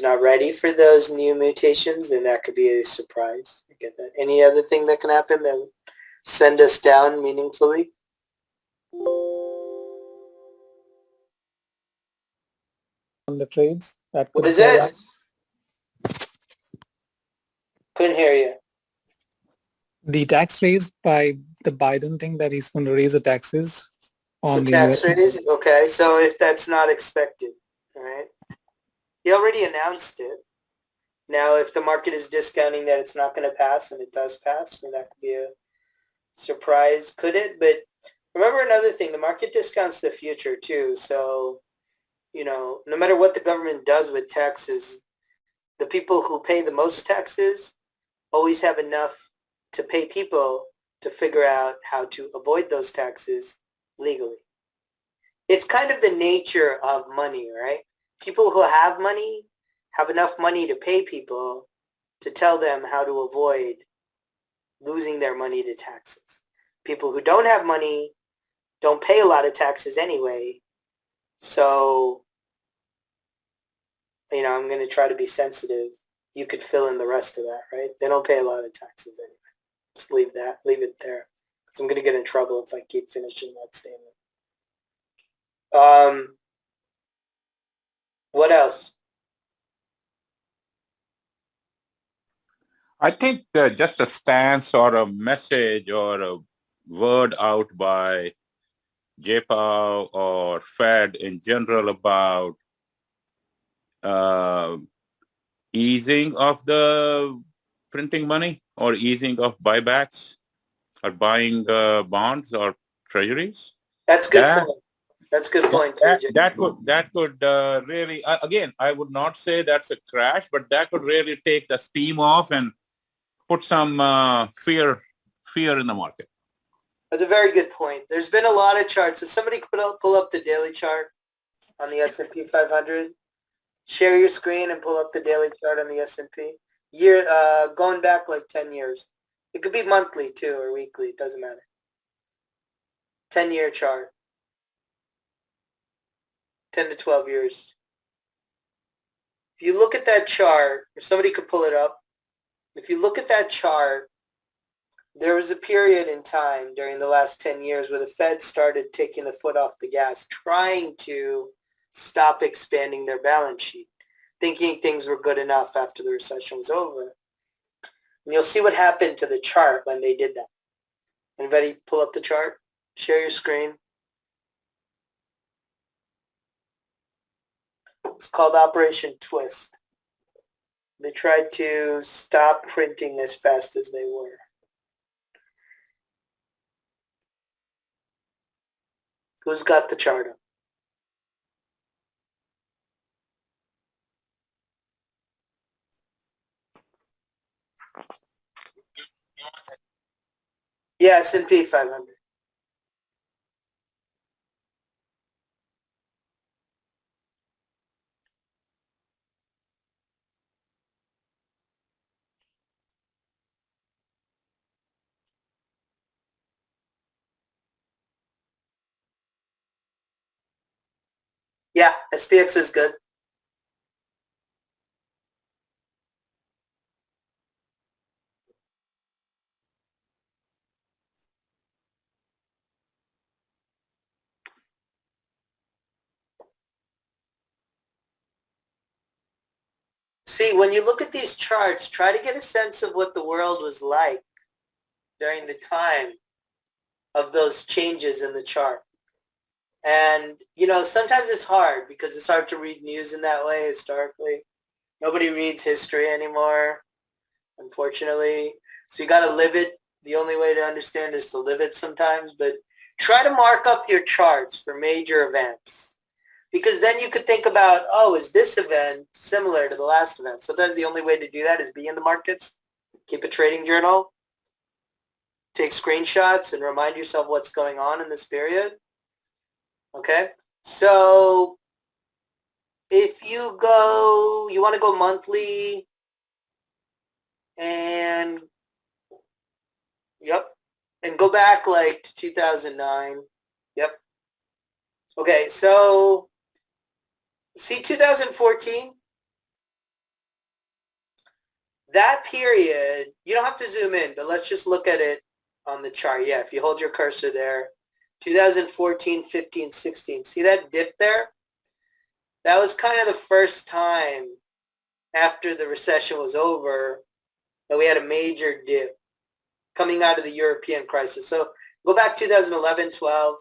not ready for those new mutations, then that could be a surprise. I get that. Any other thing that can happen that would send us down meaningfully? On the trades that What could is it? Couldn't hear you. The tax raise by the Biden thing that he's going to raise the taxes on the tax US. raise? Okay, so if that's not expected, all right? He already announced it. Now, if the market is discounting that it's not going to pass and it does pass, then that could be a surprise. Could it? But remember another thing, the market discounts the future too. So, no matter what the government does with taxes, the people who pay the most taxes always have enough to pay people to figure out how to avoid those taxes legally. It's kind of the nature of money, right? People who have money have enough money to pay people to tell them how to avoid losing their money to taxes. People who don't have money don't pay a lot of taxes anyway. So, I'm going to try to be sensitive. You could fill in the rest of that, right? They don't pay a lot of taxes anyway. Just leave it there. Because I'm going to get in trouble if I keep finishing that statement. What else? I think just a stance or a message or a word out by JPOW or Fed in general about easing of the printing money or easing of buybacks or buying bonds or treasuries. That's good point. That's a good point. That could really, again, I would not say that's a crash, but that could really take the steam off and put some fear in the market. That's a very good point. There's been a lot of charts. If somebody could pull up the daily chart on the S&P 500, share your screen and pull up the daily chart on the S&P. Going back like 10 years. It could be monthly too or weekly. It doesn't matter. 10-year chart. 10 to 12 years. If you look at that chart, if somebody could pull it up, if you look at that chart, there was a period in time during the last 10 years where the Fed started taking the foot off the gas, trying to stop expanding their balance sheet, thinking things were good enough after the recession was over. And you'll see what happened to the chart when they did that. Anybody pull up the chart? Share your screen. It's called Operation Twist. They tried to stop printing as fast as they were. Who's got the chart up? Yeah, S&P 500. Yeah, SPX is good. See, when you look at these charts, try to get a sense of what the world was like during the time of those changes in the chart. And, sometimes it's hard because it's hard to read news in that way historically. Nobody reads history anymore, unfortunately. So you got to live it. The only way to understand is to live it sometimes. But try to mark up your charts for major events. Because then you could think about, is this event similar to the last event? Sometimes the only way to do that is be in the markets, keep a trading journal, take screenshots, and remind yourself what's going on in this period. Okay? So if you want to go monthly, and go back like to 2009. Yep. Okay, so see 2014? that period, you don't have to zoom in, but let's just look at it on the chart. Yeah, if you hold your cursor there, 2014, 15, 16. See that dip there? That was kind of the first time after the recession was over that we had a major dip coming out of the European crisis. So go back 2011, 12.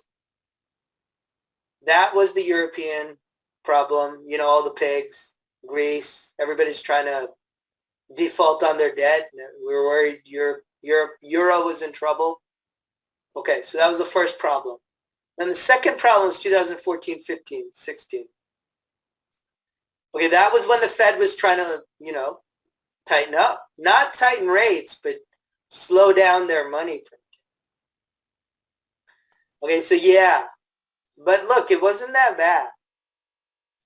That was the European problem. You know, all the pigs, Greece, everybody's trying to default on their debt. We were worried Euro was in trouble. Okay, so that was the first problem. Then the second problem was 2014, 15, 16. Okay, that was when the Fed was trying to, you know, tighten up. Not tighten rates, but slow down their money printing. Okay, so yeah. But look, it wasn't that bad.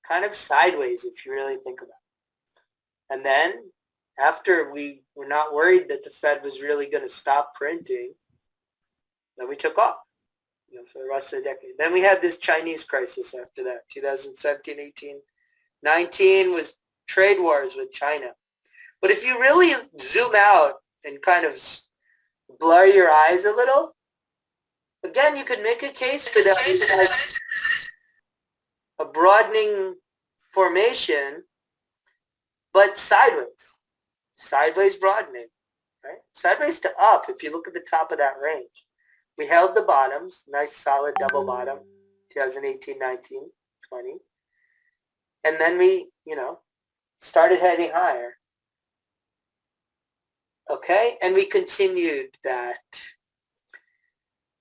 Kind of sideways if you really think about it. And then after we were not worried that the Fed was really going to stop printing, then we took off, you know, for the rest of the decade. Then we had this Chinese crisis after that, 2017, 18, 19 was trade wars with China. But if you really zoom out and kind of blur your eyes a little, again, you could make a case for that as like a broadening formation, but sideways. Sideways broadening, right? Sideways to up if you look at the top of that range. We held the bottoms, nice solid double bottom, 2018, 19, 20. And then we, you know, started heading higher. Okay, and we continued that.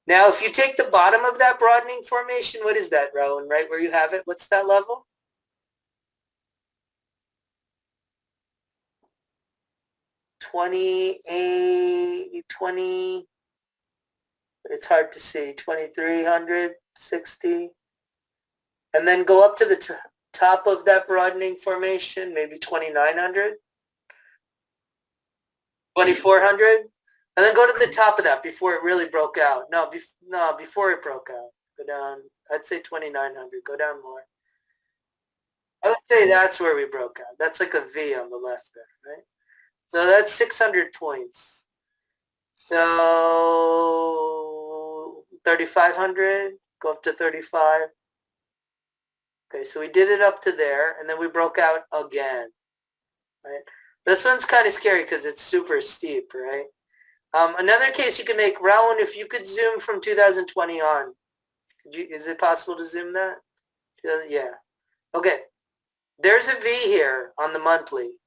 Now, if you take the bottom of that broadening formation, what is that, Rowan, right where you have it? What's that level? 28, 20, it's hard to see, 2,300, 60. And then go up to the top of that broadening formation, maybe 2,900, 2,400. And then go to the top of that before it really broke out. No, before it broke out. Go down, I'd say 2,900. Go down more. I would say that's where we broke out. That's like a V on the left there, right? So that's 600 points. So 3,500, go up to 35. Okay, so we did it up to there, and then we broke out again, right? This one's kind of scary because it's super steep, right? Another case you can make, Raul, if you could zoom from 2020 on, is it possible to zoom that? Yeah. Okay. There's a V here on the monthly.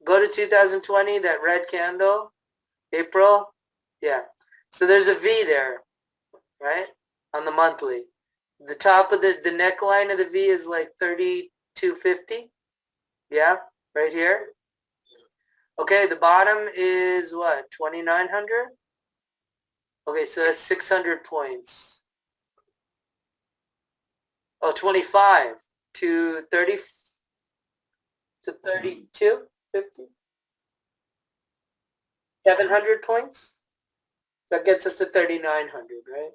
Go to 2020, that red candle, April. Yeah. So there's a V there, right, on the monthly. The top of the neckline of the V is like 3,250. Yeah, right here. Okay, the bottom is what, 2,900? Okay, so that's 600 points. Oh, 25 to 30 to 32.50. 700 points. That gets us to 3,900, right?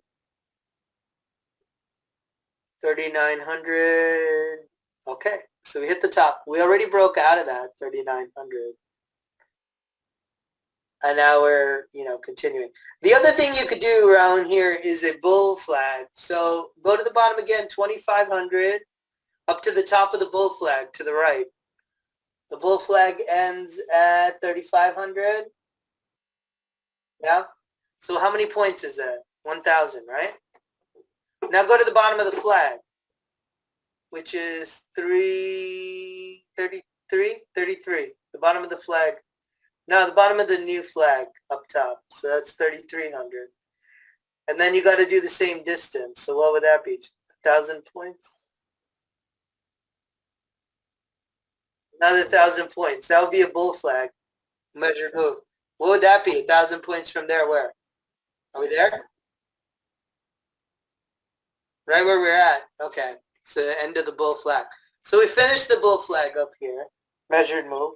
3,900. Okay, so we hit the top. We already broke out of that 3,900. And now we're, you know, continuing. The other thing you could do around here is a bull flag. So go to the bottom again, 2,500, up to the top of the bull flag to the right. The bull flag ends at 3,500. Yeah. So how many points is that? 1,000, right? Now go to the bottom of the flag, which is 33. The bottom of the flag. No, the bottom of the new flag up top. So that's 3,300. And then you got to do the same distance. So what would that be? 1,000 points? Another 1,000 points. That would be a bull flag. Measured move. What would that be? 1,000 points from there where? Are we there? Right where we're at. Okay. So the end of the bull flag. So we finished the bull flag up here. Measured move.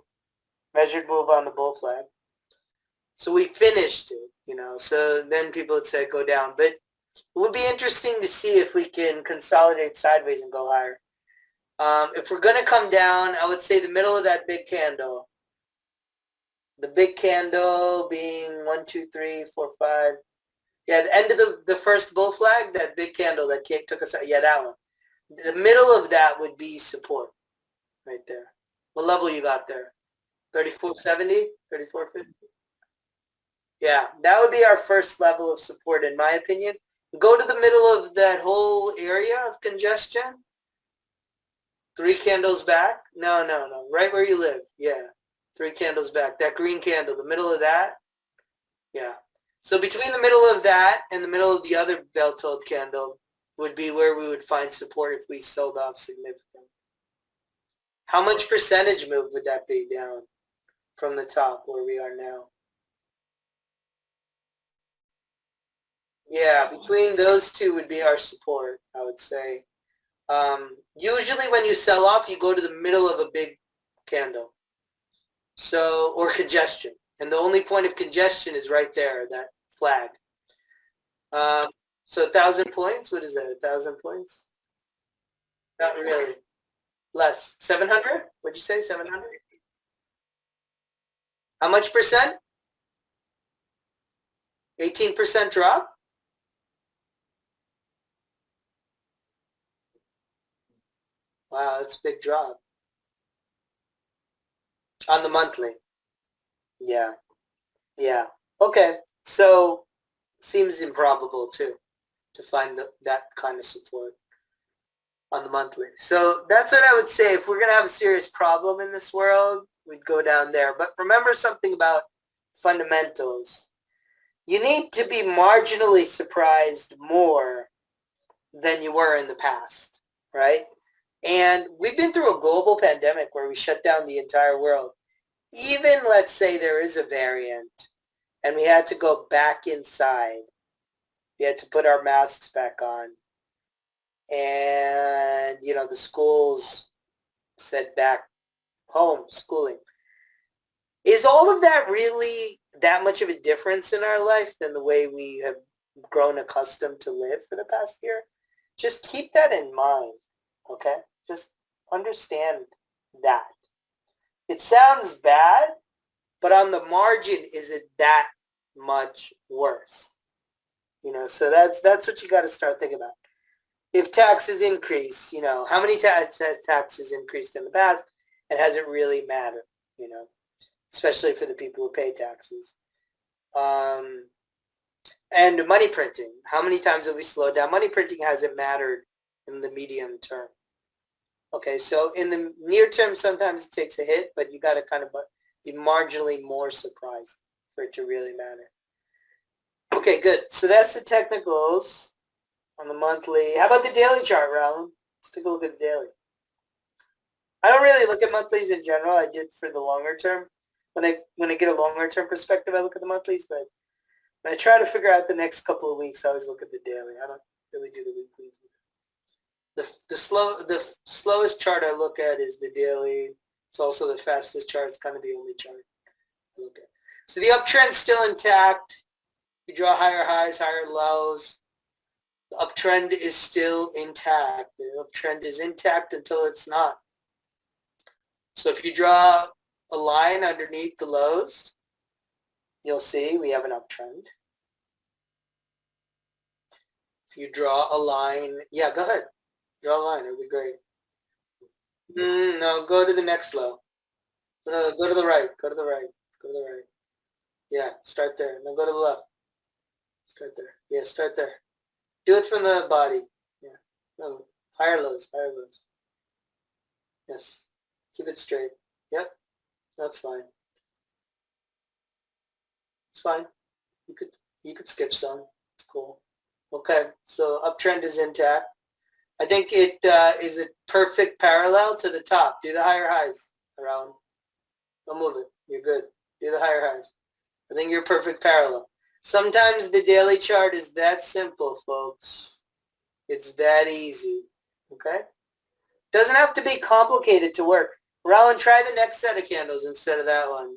Measured move on the bull flag. So we finished it, you know. So then people would say go down. But it would be interesting to see if we can consolidate sideways and go higher. If we're going to come down, I would say the middle of that big candle. The big candle being 1, 2, 3, 4, 5. Yeah, the end of the first bull flag, that big candle that took us out. Yeah, that one. The middle of that would be support right there. What level you got there? 3470? 3450? Yeah, that would be our first level of support in my opinion. Go to the middle of that whole area of congestion. 3 candles back. No. Right where you live. Yeah. 3 candles back. That green candle, the middle of that. Yeah. So between the middle of that and the middle of the other bell-toed candle would be where we would find support if we sold off significantly. How much percentage move would that be down from the top where we are now? Yeah, between those two would be our support, I would say. Usually when you sell off, you go to the middle of a big candle. So, or congestion. And the only point of congestion is right there, that flag. So 1,000 points, what is that, 1,000 points? Not really. Less. 700? What'd you say, 700? How much percent? 18% drop? Wow, that's a big drop. On the monthly. Yeah. Yeah. Okay. So seems improbable too to find that kind of support on the monthly. So that's what I would say. If we're going to have a serious problem in this world, we'd go down there. But remember something about fundamentals. You need to be marginally surprised more than you were in the past, right? And we've been through a global pandemic where we shut down the entire world. Even let's say there is a variant and we had to go back inside. We had to put our masks back on. And, the schools said back home schooling. Is all of that really that much of a difference in our life than the way we have grown accustomed to live for the past year? Just keep that in mind, okay? Just understand that. It sounds bad, but on the margin, is it that much worse? So that's what you got to start thinking about. If taxes increase, how many taxes increased in the past, and has it really mattered, especially for the people who pay taxes? And money printing. How many times have we slowed down? Money printing hasn't mattered in the medium term. Okay, so in the near term, sometimes it takes a hit, but you got to kind of be marginally more surprised for it to really matter. Okay, good. So that's the technicals on the monthly. How about the daily chart, Raul? Let's take a look at the daily. I don't really look at monthlies in general. I did for the longer term. When I get a longer term perspective, I look at the monthlies, but when I try to figure out the next couple of weeks, I always look at the daily. I don't really do the weeklies. The slowest chart I look at is the daily. It's also the fastest chart. It's kind of the only chart I look at. So the uptrend's still intact. You draw higher highs, higher lows. The uptrend is still intact. The uptrend is intact until it's not. So if you draw a line underneath the lows, you'll see we have an uptrend. If you draw a line, yeah, go ahead. Draw a line, it would be great. No, go to the next low. No, go to the right, go to the right, go to the right. Yeah, start there. Now go to the left. Start there. Yeah, start there. Do it from the body. Yeah. No, higher lows, higher lows. Yes. Keep it straight. Yep. That's fine. It's fine. You could skip some. It's cool. Okay, so uptrend is intact. I think it is a perfect parallel to the top. Do the higher highs around. Don't move it. You're good. Do the higher highs. I think you're perfect parallel. Sometimes the daily chart is that simple, folks. It's that easy. Okay? Doesn't have to be complicated to work. Rowan, try the next set of candles instead of that one.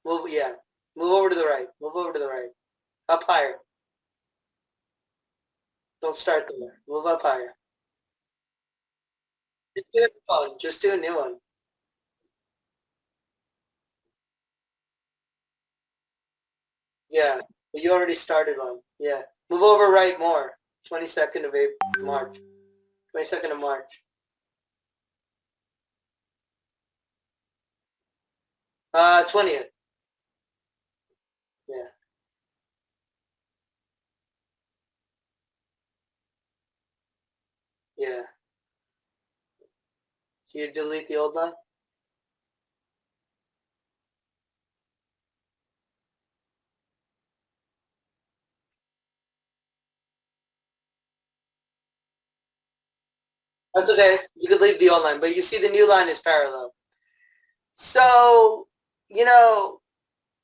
Move over to the right. Move over to the right. Up higher. Don't start there. Move up higher. Just do a new one. Just do a new one. Yeah, but you already started one. Yeah. Move over right more. 22nd of March. 22nd of March. 20th. Yeah. Yeah. Can you delete the old one? That's okay. You could leave the old line, but you see the new line is parallel. So, you know,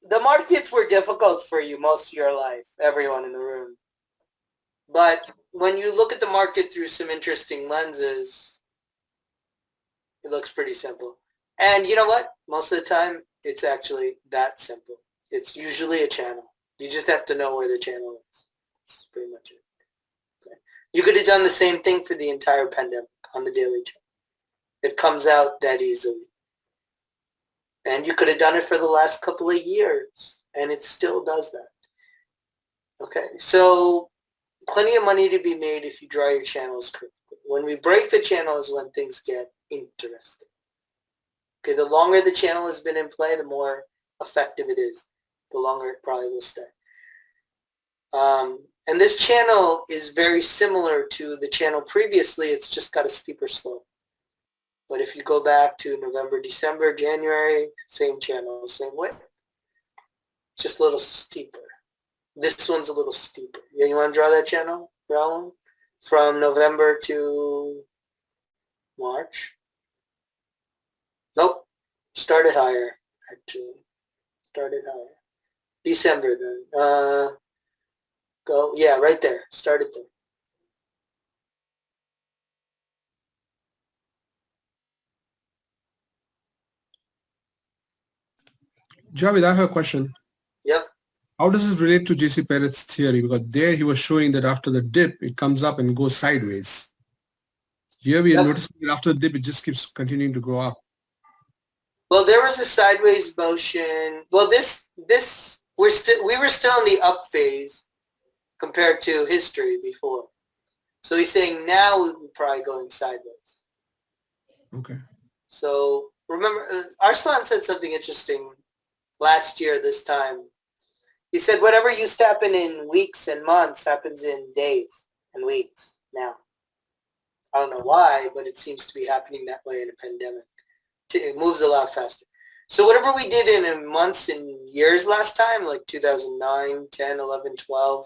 the markets were difficult for you most of your life, everyone in the room. But when you look at the market through some interesting lenses, it looks pretty simple. And you know what? Most of the time, it's actually that simple. It's usually a channel. You just have to know where the channel is. That's pretty much it. Okay. You could have done the same thing for the entire pandemic on the daily chart. It comes out that easily. And you could have done it for the last couple of years, and it still does that. Okay, so plenty of money to be made if you draw your channels correctly. When we break the channel is when things get interesting. Okay, the longer the channel has been in play, the more effective it is. The longer it probably will stay. And this channel is very similar to the channel previously. It's just got a steeper slope. But if you go back to November, December, January, same channel, same way. Just a little steeper. This one's a little steeper. Yeah, you want to draw that channel, Raul? From November to March? Nope. Started higher, actually. Started higher. December then. Go. Yeah, right there. Started there. Javed, I have a question. Yep. How does this relate to JC Parrott's theory? Because there he was showing that after the dip, it comes up and goes sideways. Here we are noticing that after the dip, it just keeps continuing to go up. Well, there was a sideways motion. Well, we were still in the up phase compared to history before. So he's saying now we're probably going sideways. Okay. So remember, Arslan said something interesting last year this time. He said whatever used to happen in weeks and months happens in days and weeks now. I don't know why, but it seems to be happening that way in a pandemic. It moves a lot faster. So whatever we did in months and years last time, like 2009, 10, 11, 12,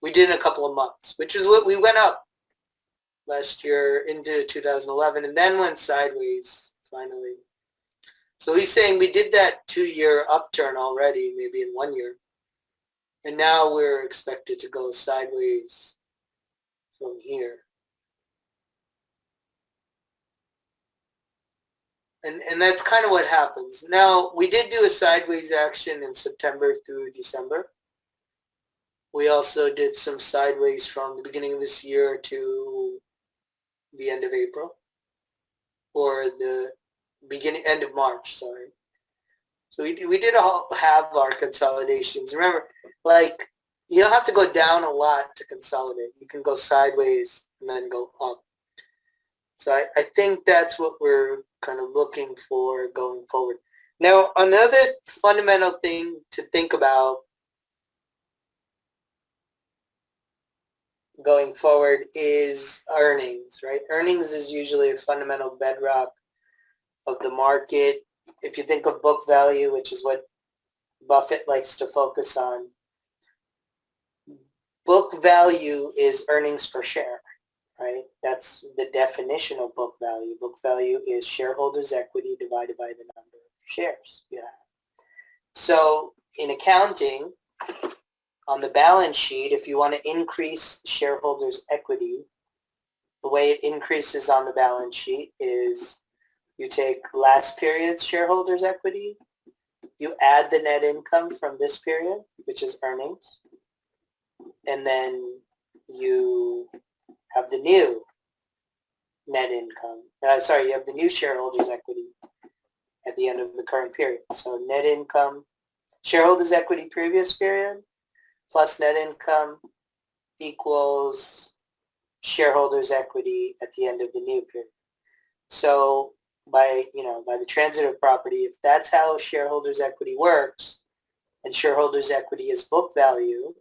we did in a couple of months, which is what we went up last year into 2011 and then went sideways finally. So he's saying we did that 2-year upturn already, maybe in 1 year. And now we're expected to go sideways from here. And that's kind of what happens. Now, we did do a sideways action in September through December. We also did some sideways from the beginning of this year to the end of April. Or the end of March, sorry. So we did all have our consolidations. Remember, like, you don't have to go down a lot to consolidate. You can go sideways and then go up. So I think that's what we're kind of looking for going forward. Now, another fundamental thing to think about going forward is earnings, right? Earnings is usually a fundamental bedrock of the market. If you think of book value, which is what Buffett likes to focus on, book value is earnings per share, right? That's the definition of book value. Book value is shareholders' equity divided by the number of shares you have. So in accounting, on the balance sheet, if you want to increase shareholders' equity, the way it increases on the balance sheet is you take last period's shareholders' equity, you add the net income from this period, which is earnings, and then you have the new net income. You have the new shareholders' equity at the end of the current period. So net income, shareholders' equity previous period, plus net income equals shareholders' equity at the end of the new period. So by the transitive property, if that's how shareholders' equity works, and shareholders' equity is book value,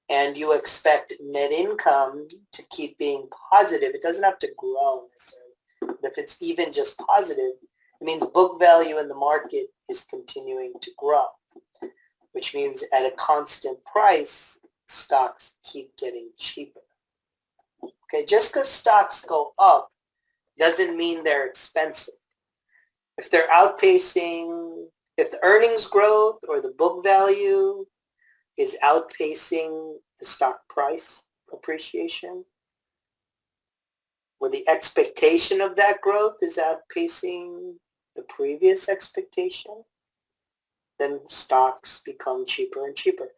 and you expect net income to keep being positive, it doesn't have to grow necessarily, but if it's even just positive, it means book value in the market is continuing to grow, which means at a constant price, stocks keep getting cheaper. Okay, just because stocks go up doesn't mean they're expensive. If they're outpacing, if the earnings growth or the book value is outpacing the stock price appreciation, or the expectation of that growth is outpacing the previous expectation, then stocks become cheaper and cheaper.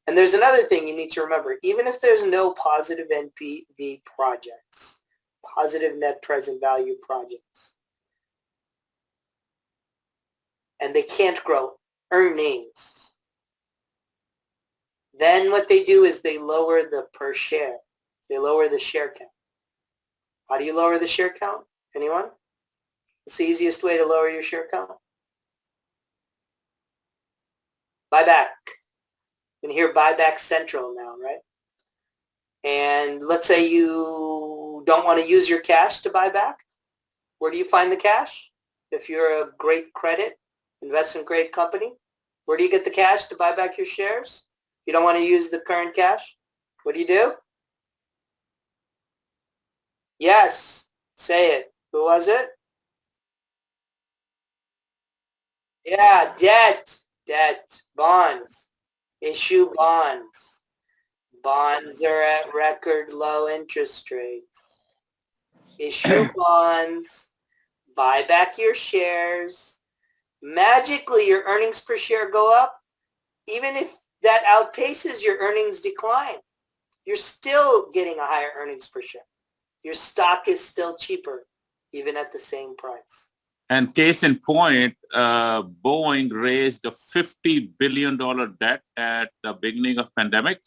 And there's another thing you need to remember. Even if there's no positive NPV projects, positive net present value projects, and they can't grow earnings, then what they do is they lower the per share. They lower the share count. How do you lower the share count? Anyone? What's the easiest way to lower your share count? Buyback. You can hear buyback central now, right? And let's say you don't want to use your cash to buy back. Where do you find the cash? If you're a great credit, investment grade company, where do you get the cash to buy back your shares? You don't want to use the current cash. What do? Yes, say it. Who was it? Yeah, debt, bonds, issue bonds. Bonds are at record low interest rates. Issue bonds, buy back your shares. Magically, your earnings per share go up. Even if that outpaces your earnings decline, you're still getting a higher earnings per share. Your stock is still cheaper, even at the same price. And case in point, Boeing raised a $50 billion debt at the beginning of pandemic,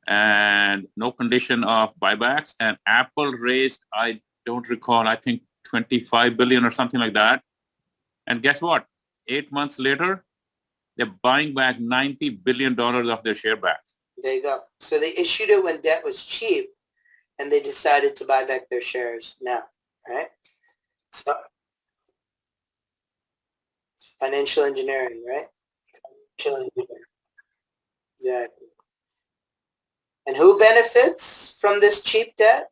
and no condition of buybacks. And Apple raised, I don't recall, I think 25 billion or something like that. And guess what? 8 months later, they're buying back $90 billion of their share back. There you go. So they issued it when debt was cheap, and they decided to buy back their shares now, right? So financial engineering, right? Financial engineering. Exactly. And who benefits from this cheap debt?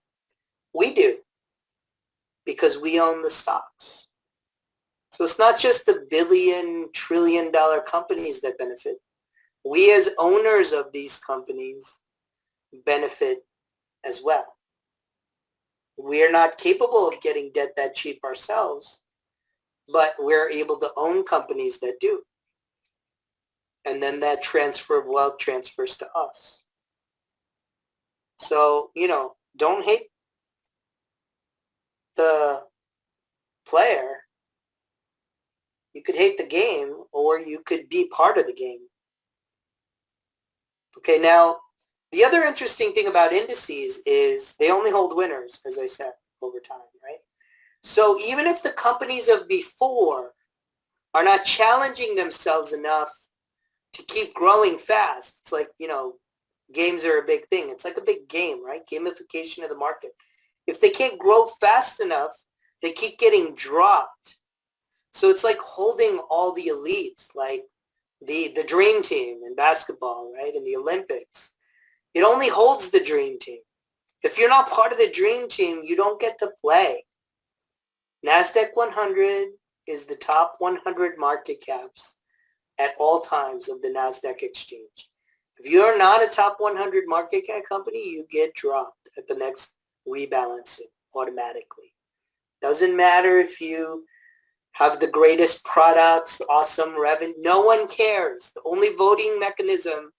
We do, because we own the stocks. So it's not just the billion, trillion dollar companies that benefit. We as owners of these companies benefit as well. We are not capable of getting debt that cheap ourselves, but we're able to own companies that do. And then that transfer of wealth transfers to us. So, don't hate the player. You could hate the game, or you could be part of the game. Okay, now, the other interesting thing about indices is they only hold winners, as I said, over time, right? So even if the companies of before are not challenging themselves enough to keep growing fast, it's like, games are a big thing. It's like a big game, right? Gamification of the market. If they can't grow fast enough, they keep getting dropped. So it's like holding all the elites, like the dream team in basketball, right? In the Olympics. It only holds the dream team. If you're not part of the dream team, you don't get to play. NASDAQ 100 is the top 100 market caps at all times of the NASDAQ exchange. If you're not a top 100 market cap company, you get dropped at the next rebalancing automatically. Doesn't matter if you have the greatest products, awesome revenue. No one cares. The only voting mechanism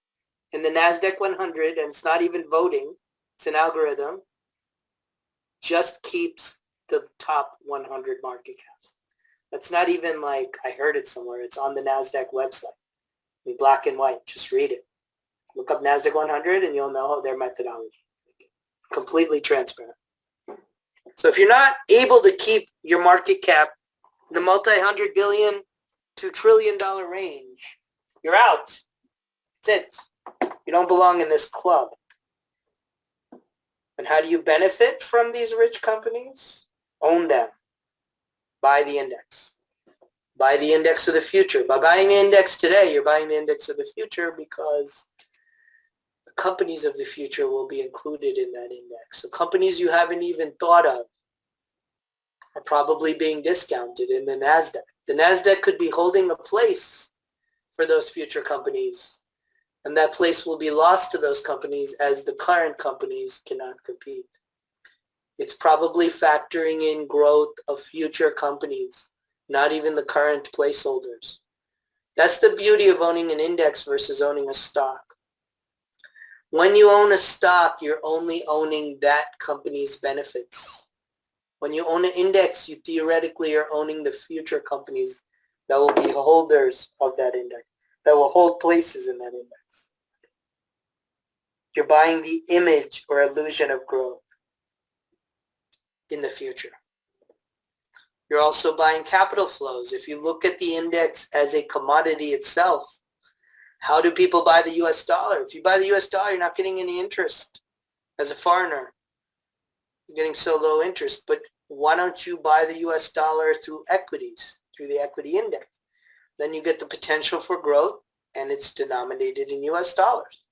in the NASDAQ 100, and it's not even voting, it's an algorithm, just keeps the top 100 market caps. That's not even like I heard it somewhere. It's on the NASDAQ website in black and white. Just read it. Look up NASDAQ 100 and you'll know their methodology. Completely transparent. So if you're not able to keep your market cap in the multi-hundred billion to $1 trillion range, you're out. That's it. You don't belong in this club. And how do you benefit from these rich companies? Own them. Buy the index. Buy the index of the future. By buying the index today, you're buying the index of the future because the companies of the future will be included in that index. So companies you haven't even thought of are probably being discounted in the NASDAQ. The NASDAQ could be holding a place for those future companies, and that place will be lost to those companies as the current companies cannot compete. It's probably factoring in growth of future companies, not even the current placeholders. That's the beauty of owning an index versus owning a stock. When you own a stock, you're only owning that company's benefits. When you own an index, you theoretically are owning the future companies that will be holders of that index, that will hold places in that index. You're buying the image or illusion of growth in the future. You're also buying capital flows. If you look at the index as a commodity itself, how do people buy the US dollar? If you buy the US dollar, you're not getting any interest as a foreigner. You're getting so low interest. But why don't you buy the US dollar through equities, through the equity index? Then you get the potential for growth, and it's denominated in US dollars.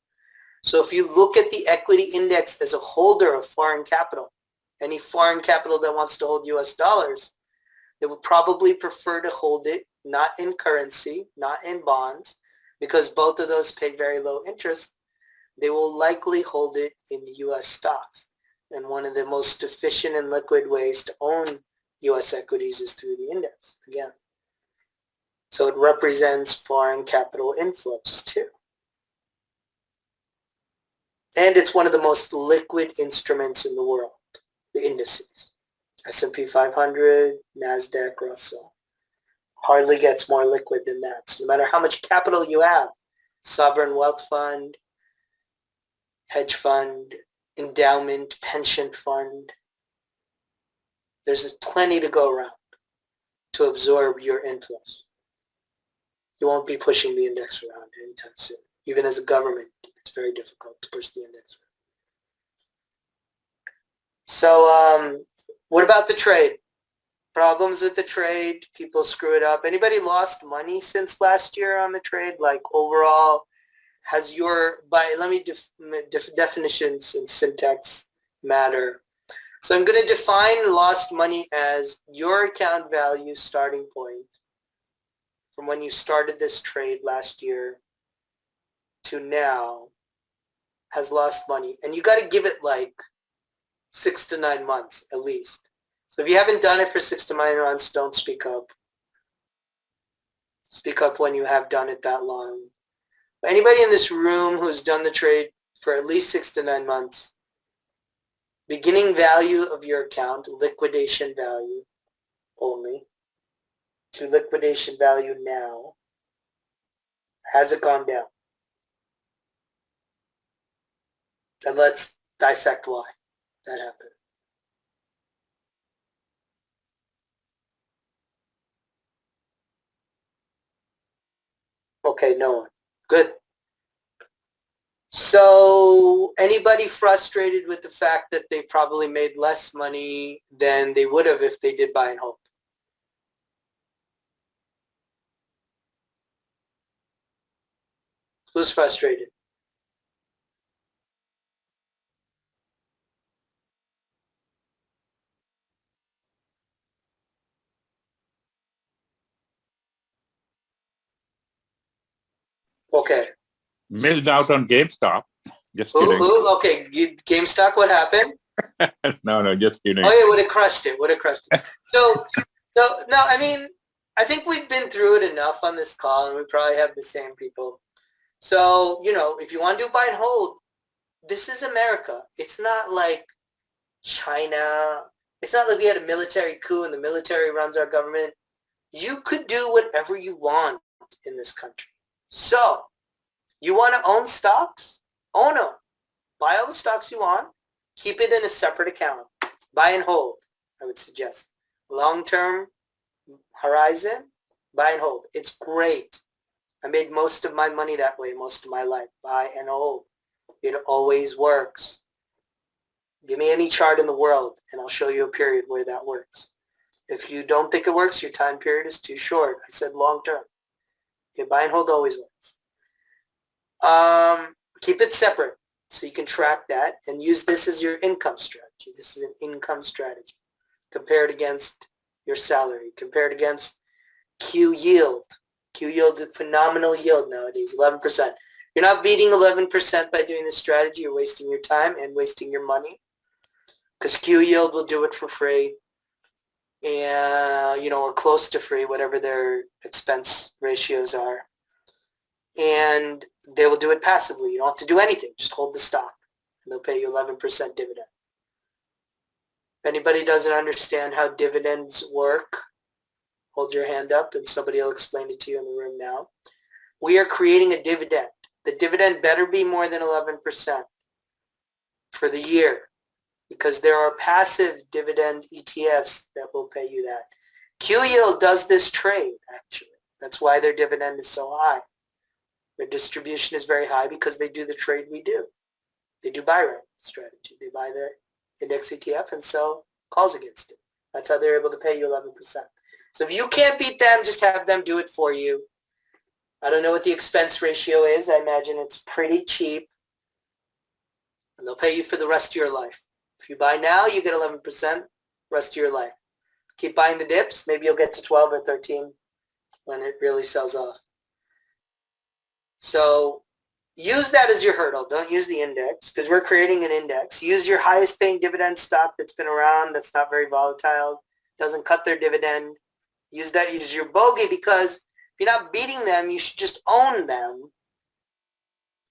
So if you look at the equity index as a holder of foreign capital, any foreign capital that wants to hold US dollars, they would probably prefer to hold it not in currency, not in bonds, because both of those pay very low interest. They will likely hold it in US stocks. And one of the most efficient and liquid ways to own US equities is through the index, again. So it represents foreign capital inflows too. And it's one of the most liquid instruments in the world, the indices. S&P 500, NASDAQ, Russell. Hardly gets more liquid than that. So no matter how much capital you have, sovereign wealth fund, hedge fund, endowment, pension fund, there's plenty to go around to absorb your inflows. You won't be pushing the index around anytime soon. Even as a government, it's very difficult to push the index around. So what about the trade? Problems with the trade, people screw it up. Anybody lost money since last year on the trade? Like overall, has your, let me definitions and syntax matter. So I'm going to define lost money as your account value starting point from when you started this trade last year to now has lost money. And you got to give it like 6 to 9 months at least. So if you haven't done it for 6 to 9 months, don't speak up. Speak up when you have done it that long. But anybody in this room who's done the trade for at least 6 to 9 months, beginning value of your account, liquidation value only, to liquidation value now, has it gone down? And let's dissect why that happened. Okay, no one. Good. So anybody frustrated with the fact that they probably made less money than they would have if they did buy and hold? Who's frustrated? Okay. Missed out on GameStop. Just kidding. Okay, GameStop, what happened? No, just kidding. Oh yeah, would have crushed it. So no, I mean, I think we've been through it enough on this call, and we probably have the same people. So, if you want to do buy and hold, this is America. It's not like China. It's not like we had a military coup and the military runs our government. You could do whatever you want in this country. So You want to own stocks? Own them. Buy all the stocks you want. Keep it in a separate account. Buy and hold, I would suggest. Long-term horizon, buy and hold. It's great. I made most of my money that way most of my life. Buy and hold. It always works. Give me any chart in the world and I'll show you a period where that works. If you don't think it works, your time period is too short. I said long-term. Okay, buy and hold always works. Keep it separate so you can track that and use this as your income strategy. This is an income strategy. Compare it against your salary. Compare it against Q yield. Q yield is phenomenal yield nowadays, 11%. You're not beating 11% by doing this strategy. You're wasting your time and wasting your money because Q yield will do it for free and, or close to free, whatever their expense ratios are. And they will do it passively. You don't have to do anything. Just hold the stock and they'll pay you 11% dividend. If anybody doesn't understand how dividends work, hold your hand up and somebody will explain it to you in the room now. We are creating a dividend. The dividend better be more than 11% for the year because there are passive dividend ETFs that will pay you that. Q yield does this trade, actually. That's why their dividend is so high. Their distribution is very high because they do the trade we do. They do buy right strategy. They buy the index ETF and sell calls against it. That's how they're able to pay you 11%. So if you can't beat them, just have them do it for you. I don't know what the expense ratio is. I imagine it's pretty cheap. And they'll pay you for the rest of your life. If you buy now, you get 11% rest of your life. Keep buying the dips. Maybe you'll get to 12 or 13 when it really sells off. So use that as your hurdle. Don't use the index because we're creating an index. Use your highest paying dividend stock that's been around, that's not very volatile, doesn't cut their dividend. Use that as your bogey because if you're not beating them, you should just own them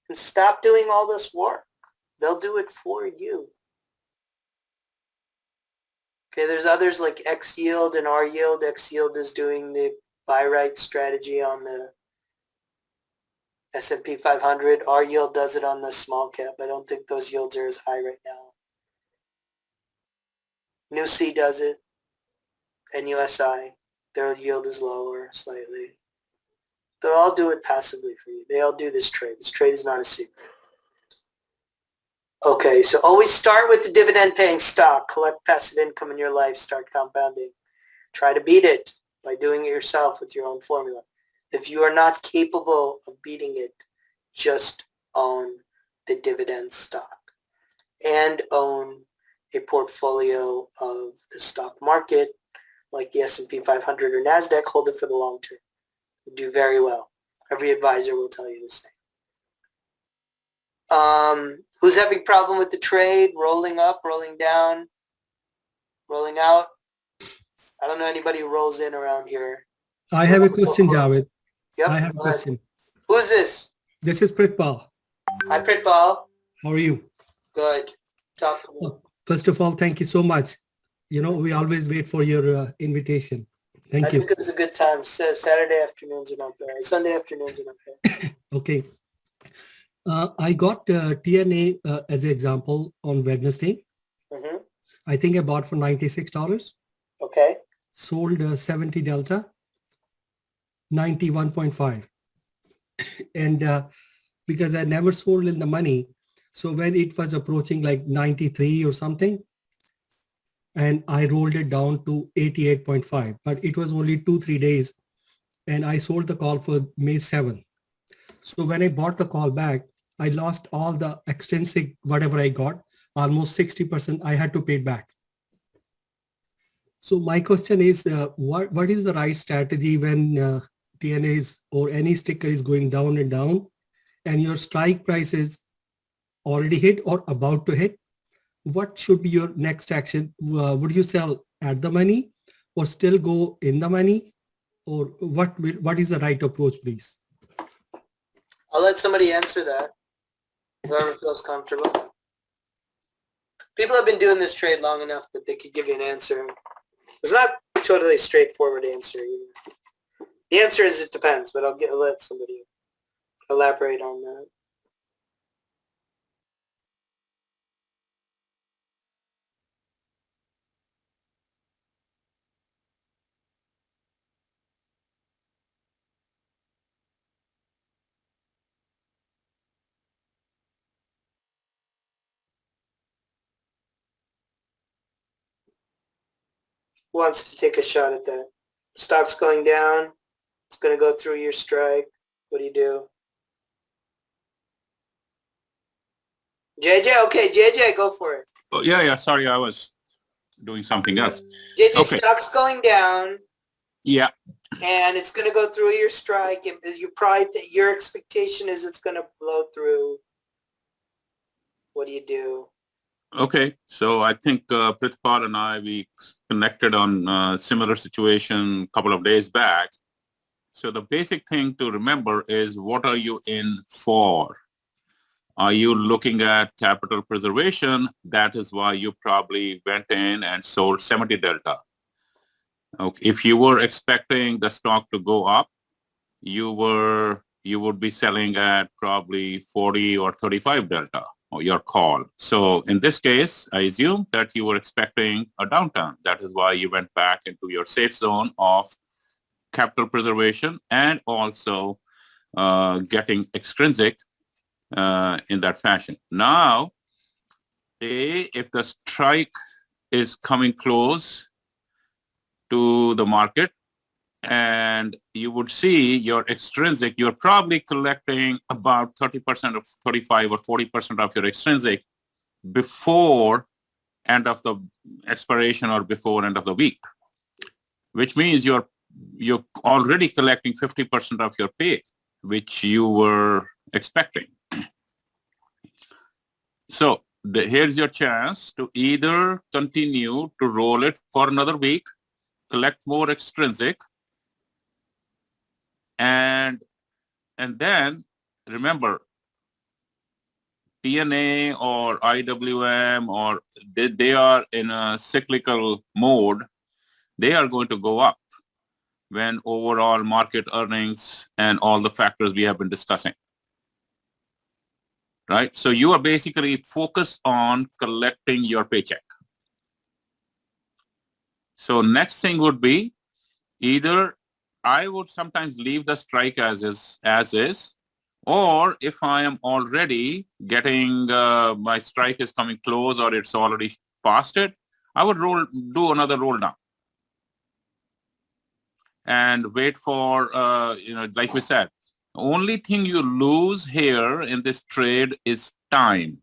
and stop doing all this work. They'll do it for you. Okay, there's others like X yield and R yield. X yield is doing the buy right strategy on the S&P 500. R yield does it on the small cap. I don't think those yields are as high right now. New C does it. NUSI. Their yield is lower slightly. They'll all do it passively for you. They all do this trade. This trade is not a secret. Okay, so always start with the dividend-paying stock. Collect passive income in your life. Start compounding. Try to beat it by doing it yourself with your own formula. If you are not capable of beating it, just own the dividend stock and own a portfolio of the stock market like the S&P 500 or NASDAQ. Hold it for the long term. You do very well. Every advisor will tell you the same. Who's having problem with the trade? Rolling up, rolling down, rolling out? I don't know anybody who rolls in around here. I have a question, Javed. Yep. I have a question. Who's this? This is Pritpal. Hi, Pritpal. How are you? Good. Talk to me. First of all, thank you so much. We always wait for your invitation. Thank you. I think it was a good time. Saturday afternoons are not bad. Sunday afternoons are not bad. Okay. I got TNA as an example on Wednesday. Mm-hmm. I think I bought for $96. Okay. Sold 70 Delta, 91.5. And because I never sold in the money, so when it was approaching like 93 or something, and I rolled it down to 88.5, but it was only 2-3 days, and I sold the call for May 7. So when I bought the call back, I lost all the extrinsic, whatever I got, almost 60%, I had to pay it back. So my question is, what is the right strategy when TNAs or any sticker is going down and down, and your strike price is already hit or about to hit? What should be your next action? Would you sell at the money or still go in the money? Or what is the right approach, please? I'll let somebody answer that. Whoever feels comfortable. People have been doing this trade long enough that they could give you an answer. It's not a totally straightforward answer either. The answer is it depends, but I'll let somebody. elaborate on that. Who wants to take a shot at that? Stock's going down. It's going to go through your strike. What do you do? JJ, okay, JJ, go for it. Oh, yeah. Sorry, I was doing something else. JJ, Okay. stock's going down, Yeah. and it's going to go through your strike. And you probably your expectation is it's going to blow through. What do you do? Okay. So I think Prithpal and I, we connected on a similar situation a couple of days back. So the basic thing to remember is, what are you in for? Are you looking at capital preservation? That is why you probably went in and sold 70 delta. Okay. If you were expecting the stock to go up, you would be selling at probably 40 or 35 delta, or your call. So in this case, I assume that you were expecting a downturn. That is why you went back into your safe zone of capital preservation and also getting extrinsic in that fashion. Now, if the strike is coming close to the market, and you would see your extrinsic, you're probably collecting about 30% of 35 or 40% of your extrinsic before end of the expiration or before end of the week, which means you're already collecting 50% of your pay, which you were expecting. So here's your chance to either continue to roll it for another week, collect more extrinsic, and then remember, TNA or IWM, or they are in a cyclical mode. They are going to go up when overall market earnings and all the factors we have been discussing. Right? So you are basically focused on collecting your paycheck. So next thing would be, either I would sometimes leave the strike as is, or if I am already getting my strike is coming close or it's already past it, I would do another roll down and wait for, like we said, the only thing you lose here in this trade is time.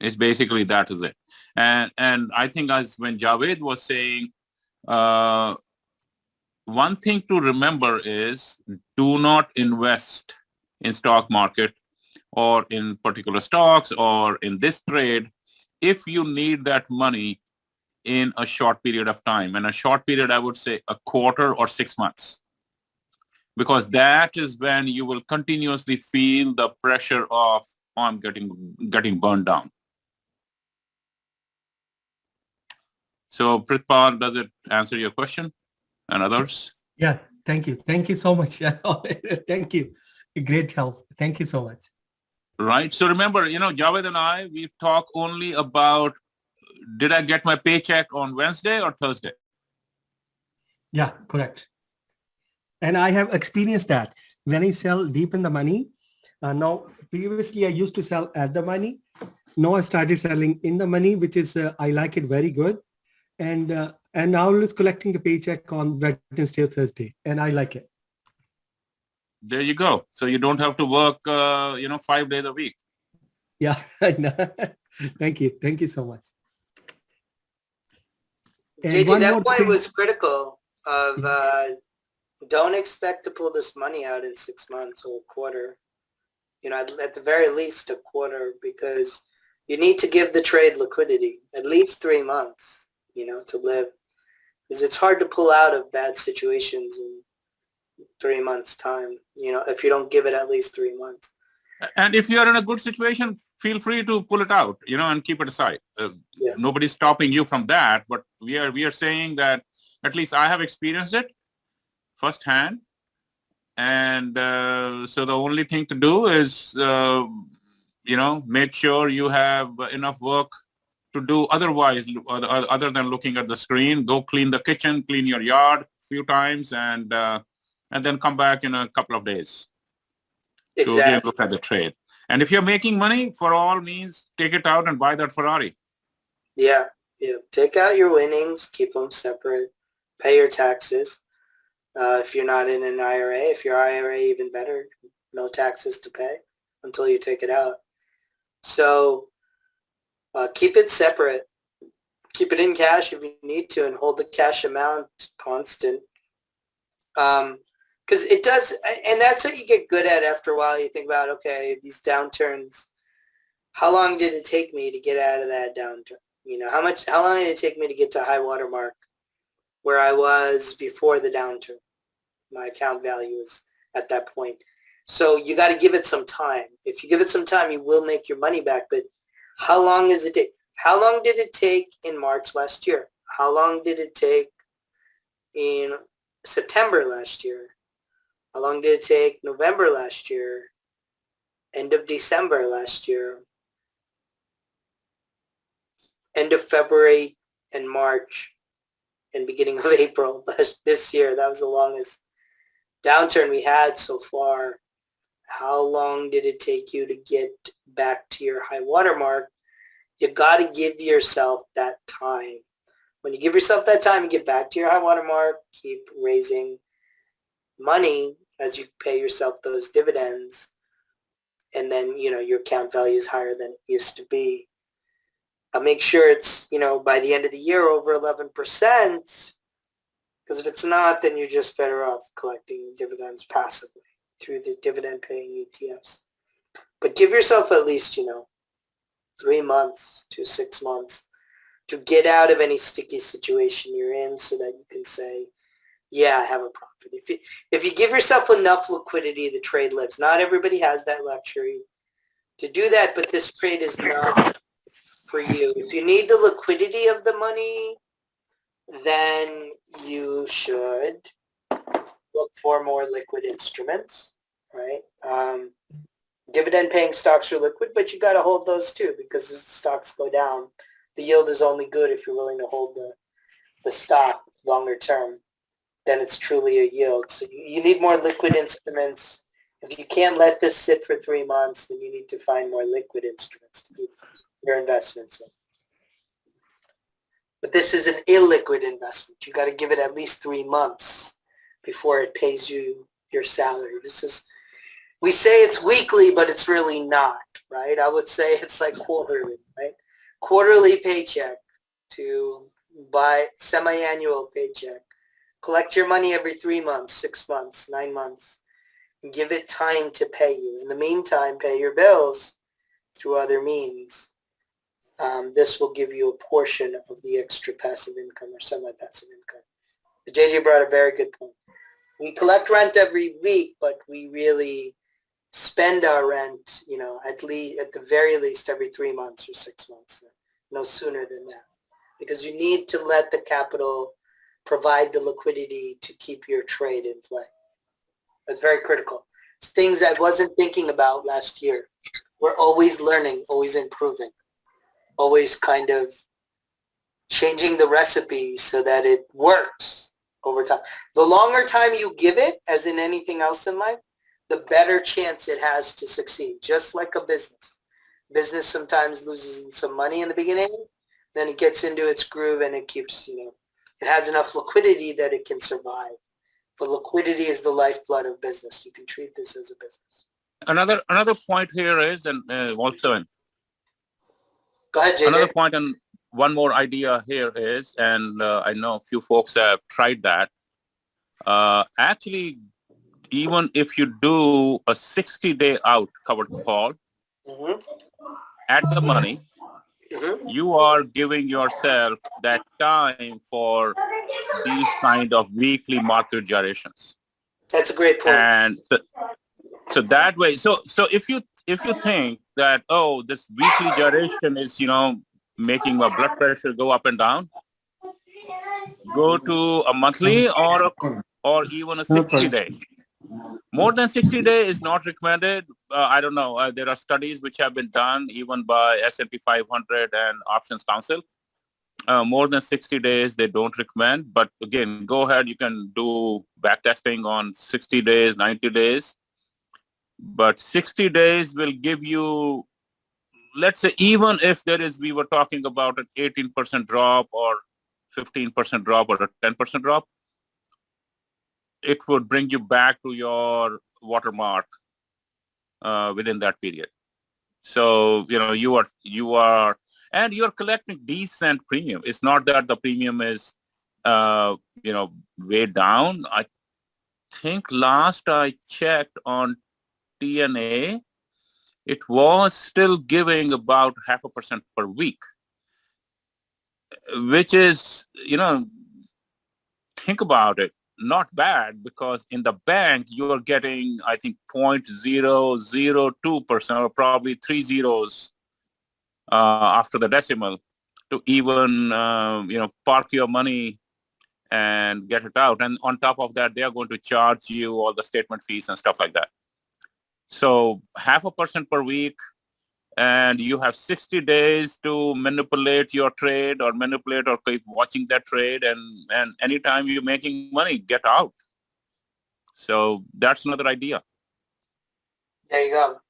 It's basically that is it. And I think, as when Javed was saying, one thing to remember is, do not invest in stock market or in particular stocks or in this trade if you need that money in a short period of time. And a short period, I would say a quarter or 6 months, because that is when you will continuously feel the pressure of, oh, I'm getting burned down. So Prithpal, does it answer your question? And others? Yeah, thank you. Thank you so much. Thank you. Great help. Thank you so much. Right. So remember, Javed and I, we talk only about, did I get my paycheck on Wednesday or Thursday? Yeah, correct. And I have experienced that when I sell deep in the money. Now, previously I used to sell at the money. Now I started selling in the money, which is, I like it very good. And now it's collecting the paycheck on Wednesday or Thursday, and I like it. There you go. So you don't have to work, 5 days a week. Yeah, I know. Thank you. Thank you so much. And JJ, that point was critical of don't expect to pull this money out in 6 months or a quarter. At the very least a quarter, because you need to give the trade liquidity, at least 3 months, to live. Because it's hard to pull out of bad situations in 3 months' time, if you don't give it at least 3 months. And if you're in a good situation, feel free to pull it out, and keep it aside. Yeah. Nobody's stopping you from that, but we are saying that at least I have experienced it firsthand, And so the only thing to do is, make sure you have enough work to do otherwise, other than looking at the screen. Go clean the kitchen, clean your yard a few times, and then come back in a couple of days to again Exactly. look at the trade. And if you're making money, for all means, take it out and buy that Ferrari. Yeah. Take out your winnings, keep them separate, pay your taxes. If you're not in an IRA, if your IRA, even better, no taxes to pay until you take it out. So keep it separate. Keep it in cash if you need to, and hold the cash amount constant. Because it does, and that's what you get good at after a while. You think about, okay, these downturns, how long did it take me to get out of that downturn? How long did it take me to get to high water mark where I was before the downturn? My account value is at that point. So you got to give it some time. If you give it some time, you will make your money back. But how long does it take? How long did it take in March last year? How long did it take in September last year? How long did it take November last year? End of December last year? End of February and March and beginning of April this year? That was the longest downturn we had so far. How long did it take you to get back to your high water mark? You got to give yourself that time. When you give yourself that time and get back to your high water mark, keep raising money as you pay yourself those dividends. And then, your account value is higher than it used to be. Make sure it's, by the end of the year over 11%. Because if it's not, then you're just better off collecting dividends passively through the dividend-paying ETFs. But give yourself at least, 3 months to 6 months to get out of any sticky situation you're in so that you can say, yeah, I have a profit. If you give yourself enough liquidity, the trade lives. Not everybody has that luxury to do that, but this trade is not for you. If you need the liquidity of the money, then you should look for more liquid instruments, right? Dividend-paying stocks are liquid, but you got to hold those too, because as the stocks go down, the yield is only good if you're willing to hold the stock longer term. Then it's truly a yield. So you need more liquid instruments. If you can't let this sit for 3 months, then you need to find more liquid instruments to keep your investments in. But this is an illiquid investment. You got to give it at least 3 months before it pays you your salary. We say it's weekly, but it's really not, right? I would say it's like quarterly, right? Quarterly paycheck to buy semi-annual paycheck. Collect your money every 3 months, 6 months, 9 months. And give it time to pay you. In the meantime, pay your bills through other means. This will give you a portion of the extra passive income or semi-passive income. But JJ brought a very good point. We collect rent every week, but we really spend our rent, at the very least every 3 months or 6 months. No sooner than that. Because you need to let the capital provide the liquidity to keep your trade in play. That's very critical. It's things I wasn't thinking about last year. We're always learning, always improving, always kind of changing the recipe so that it works over time. The longer time you give it, as in anything else in life, the better chance it has to succeed, just like a business. Business sometimes loses some money in the beginning, then it gets into its groove and it keeps, it has enough liquidity that it can survive. But liquidity is the lifeblood of business. You can treat this as a business. Another point here is, and also, Go ahead, JJ. Another point and one more idea here is, and I know a few folks have tried that. Actually, even if you do a 60-day out covered call at the money, you are giving yourself that time for these kind of weekly market gyrations. That's a great point. And so that way, so if you think that, oh, this weekly gyration is, making my blood pressure go up and down, go to a monthly or even a 60-day. More than 60 days is not recommended. I don't know. There are studies which have been done even by S&P 500 and Options Council. More than 60 days, they don't recommend. But again, go ahead. You can do back testing on 60 days, 90 days. But 60 days will give you, let's say, even if there is, we were talking about an 18% drop or 15% drop or a 10% drop, it would bring you back to your watermark within that period. So, you are, and you're collecting decent premium. It's not that the premium is, way down. I think last I checked on TNA, it was still giving about 0.5% per week, which is, think about it, not bad, because in the bank you are getting, I think, 0.002% or probably 3 zeros after the decimal to even, park your money and get it out. And on top of that, they are going to charge you all the statement fees and stuff like that. So 0.5% per week, and you have 60 days to manipulate your trade or manipulate or keep watching that trade. And anytime you're making money, get out. So that's another idea. There you go.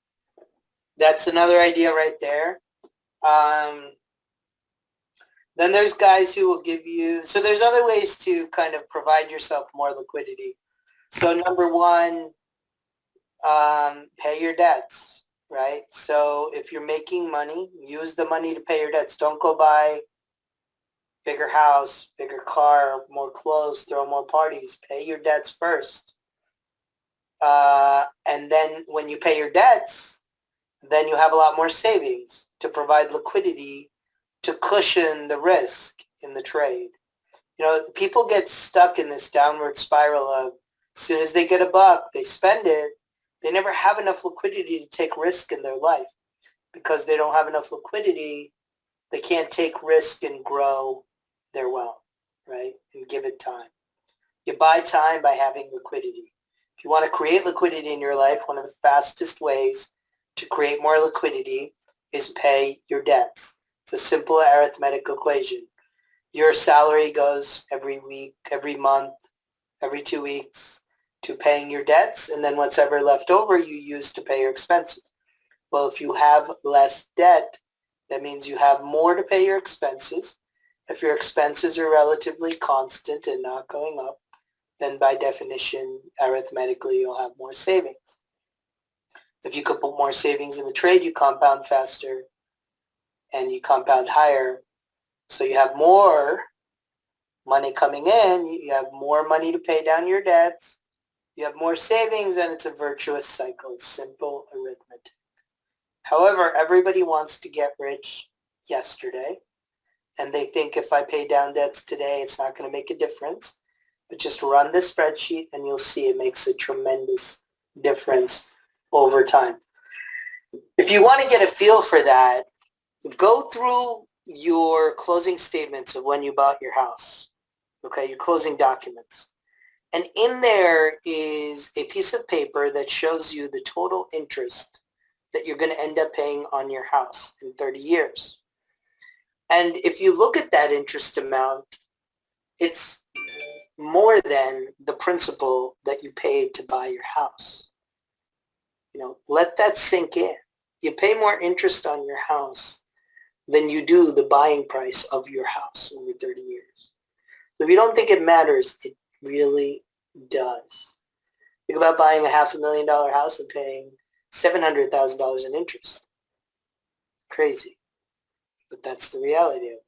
That's another idea right there. Then there's guys who will give you, so there's other ways to kind of provide yourself more liquidity. So number one, pay your debts, right? So if you're making money, use the money to pay your debts. Don't go buy bigger house, bigger car, more clothes, throw more parties. Pay your debts first. And then when you pay your debts, then you have a lot more savings to provide liquidity to cushion the risk in the trade. People get stuck in this downward spiral of as soon as they get a buck, they spend it. They never have enough liquidity to take risk in their life. Because they don't have enough liquidity, they can't take risk and grow their wealth, right? And give it time. You buy time by having liquidity. If you want to create liquidity in your life, one of the fastest ways to create more liquidity is pay your debts. It's a simple arithmetic equation. Your salary goes every week, every month, every 2 weeks to paying your debts, and then what's ever left over you use to pay your expenses. Well, if you have less debt, that means you have more to pay your expenses. If your expenses are relatively constant and not going up, then by definition, arithmetically, you'll have more savings. If you could put more savings in the trade, you compound faster and you compound higher. So you have more money coming in, you have more money to pay down your debts, you have more savings, and it's a virtuous cycle. It's simple arithmetic. However, everybody wants to get rich yesterday, and they think if I pay down debts today, it's not going to make a difference. But just run the spreadsheet and you'll see it makes a tremendous difference over time. If you want to get a feel for that, go through your closing statements of when you bought your house, okay, your closing documents. And in there is a piece of paper that shows you the total interest that you're going to end up paying on your house in 30 years. And if you look at that interest amount, it's more than the principal that you paid to buy your house. Let that sink in. You pay more interest on your house than you do the buying price of your house over 30 years. So if you don't think it matters, it really does. Think about buying a $500,000 house and paying $700,000 in interest. Crazy. But that's the reality of it.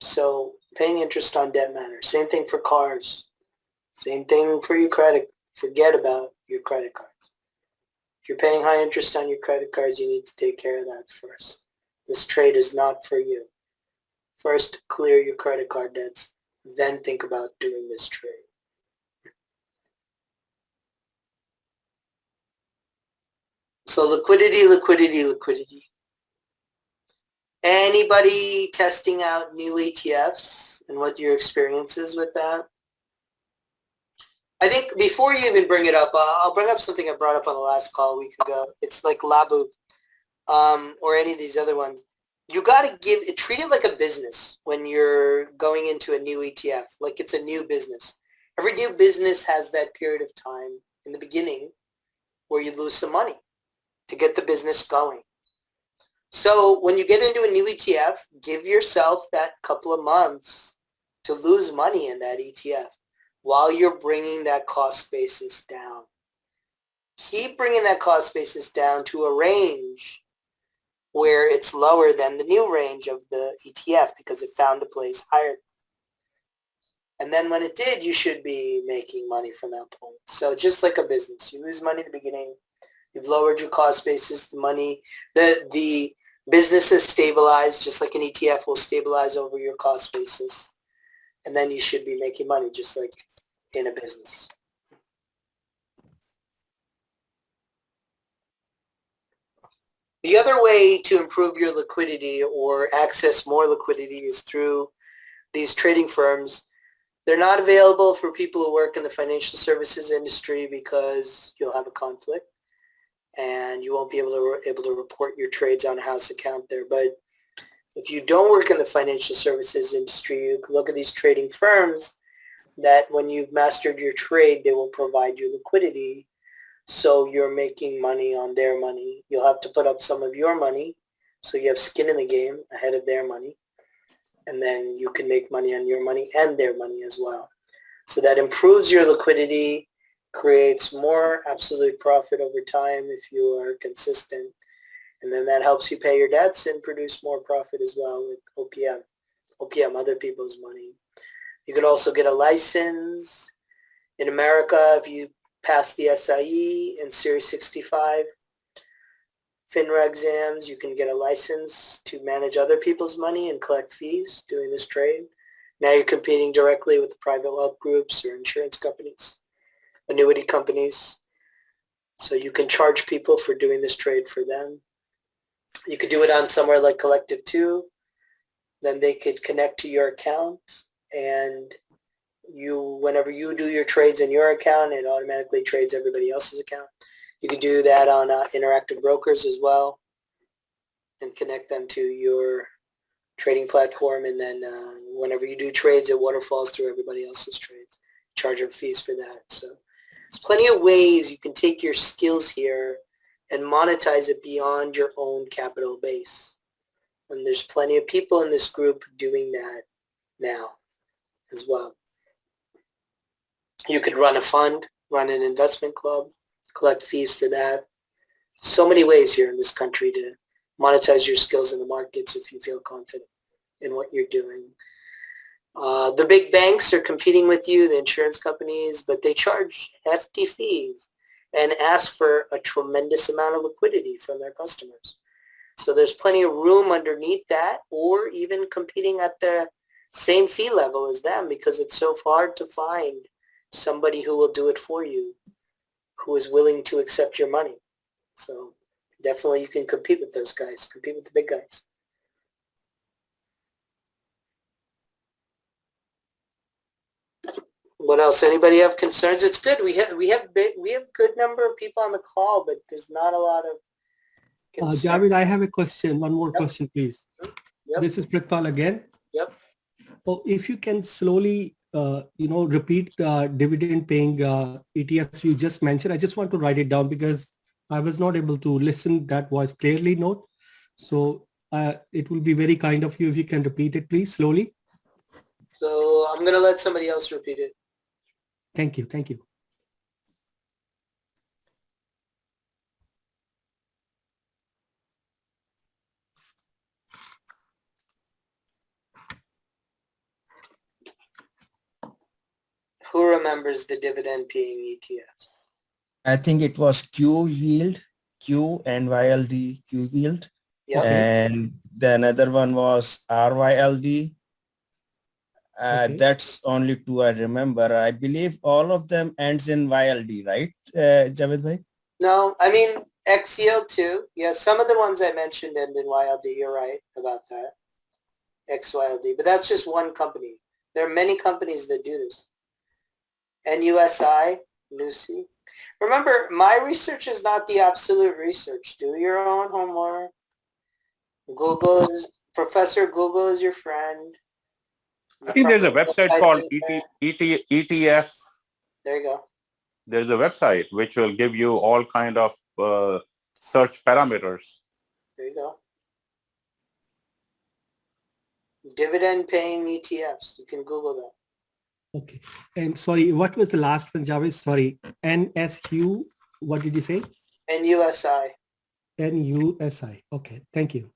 So paying interest on debt matters. Same thing for cars. Same thing for your credit. Forget about your credit cards. If you're paying high interest on your credit cards, you need to take care of that first. This trade is not for you. First, clear your credit card debts, then think about doing this trade. So liquidity, liquidity, liquidity. Anybody testing out new ETFs and what your experience is with that? I think before you even bring it up, I'll bring up something I brought up on the last call a week ago. It's like Labu, or any of these other ones. You got to treat it like a business when you're going into a new ETF, like it's a new business. Every new business has that period of time in the beginning where you lose some money to get the business going. So when you get into a new ETF, give yourself that couple of months to lose money in that ETF while you're bringing that cost basis down. Keep bringing that cost basis down to a range where it's lower than the new range of the ETF because it found a place higher. And then when it did, you should be making money from that point. So just like a business, you lose money at the beginning, you've lowered your cost basis, the business is stabilized, just like an ETF will stabilize over your cost basis. And then you should be making money just like in a business. The other way to improve your liquidity or access more liquidity is through these trading firms. They're not available for people who work in the financial services industry because you'll have a conflict and you won't be able to report your trades on a house account there. But if you don't work in the financial services industry, you can look at these trading firms that when you've mastered your trade, they will provide you liquidity. So you're making money on their money. You'll have to put up some of your money so you have skin in the game ahead of their money. And then you can make money on your money and their money as well. So that improves your liquidity, creates more absolute profit over time if you are consistent. And then that helps you pay your debts and produce more profit as well with OPM, other people's money. You could also get a license. In America, if you pass the SIE and Series 65 FINRA exams, you can get a license to manage other people's money and collect fees doing this trade. Now you're competing directly with the private wealth groups or insurance companies, annuity companies. So you can charge people for doing this trade for them. You could do it on somewhere like Collective 2. Then they could connect to your account, and whenever you do your trades in your account, it automatically trades everybody else's account. You can do that on Interactive Brokers as well and connect them to your trading platform. And then whenever you do trades, it waterfalls through everybody else's trades. Charge them fees for that. So there's plenty of ways you can take your skills here and monetize it beyond your own capital base. And there's plenty of people in this group doing that now as well. You could run a fund, run an investment club, collect fees for that. So many ways here in this country to monetize your skills in the markets if you feel confident in what you're doing. The big banks are competing with you, the insurance companies, but they charge hefty fees and ask for a tremendous amount of liquidity from their customers. So there's plenty of room underneath that, or even competing at the same fee level as them, because it's so hard to find somebody who will do it for you, who is willing to accept your money. So definitely you can compete with those guys, compete with the big guys. What else? Anybody have concerns? It's good. We have good number of people on the call, but there's not a lot of concerns. Javed, I have a question. One more question, please. Yep. This is Pritpal again. Yep. Oh, if you can slowly, repeat the dividend-paying ETFs you just mentioned. I just want to write it down because I was not able to listen that voice clearly. Note, so it will be very kind of you if you can repeat it, please, slowly. So I'm going to let somebody else repeat it. Thank you. Thank you. Who remembers the dividend-paying ETFs? I think it was Q yield, Q and YLD, Q yield. Yep. And the another one was RYLD. Okay. That's only two I remember. I believe all of them ends in YLD, right, Javed bhai? No, I mean XYLD too. Yeah, some of the ones I mentioned end in YLD. You're right about that. XYLD, but that's just one company. There are many companies that do this. NUSI, NUSI. Remember, my research is not the absolute research. Do your own homework. Professor Google is your friend. I think there's a website called ETF. There you go. There's a website which will give you all kind of search parameters. There you go. Dividend paying ETFs. You can Google that. Okay. And sorry, what was the last one, Javed? Sorry. NSU, what did you say? NUSI. NUSI. Okay. Thank you.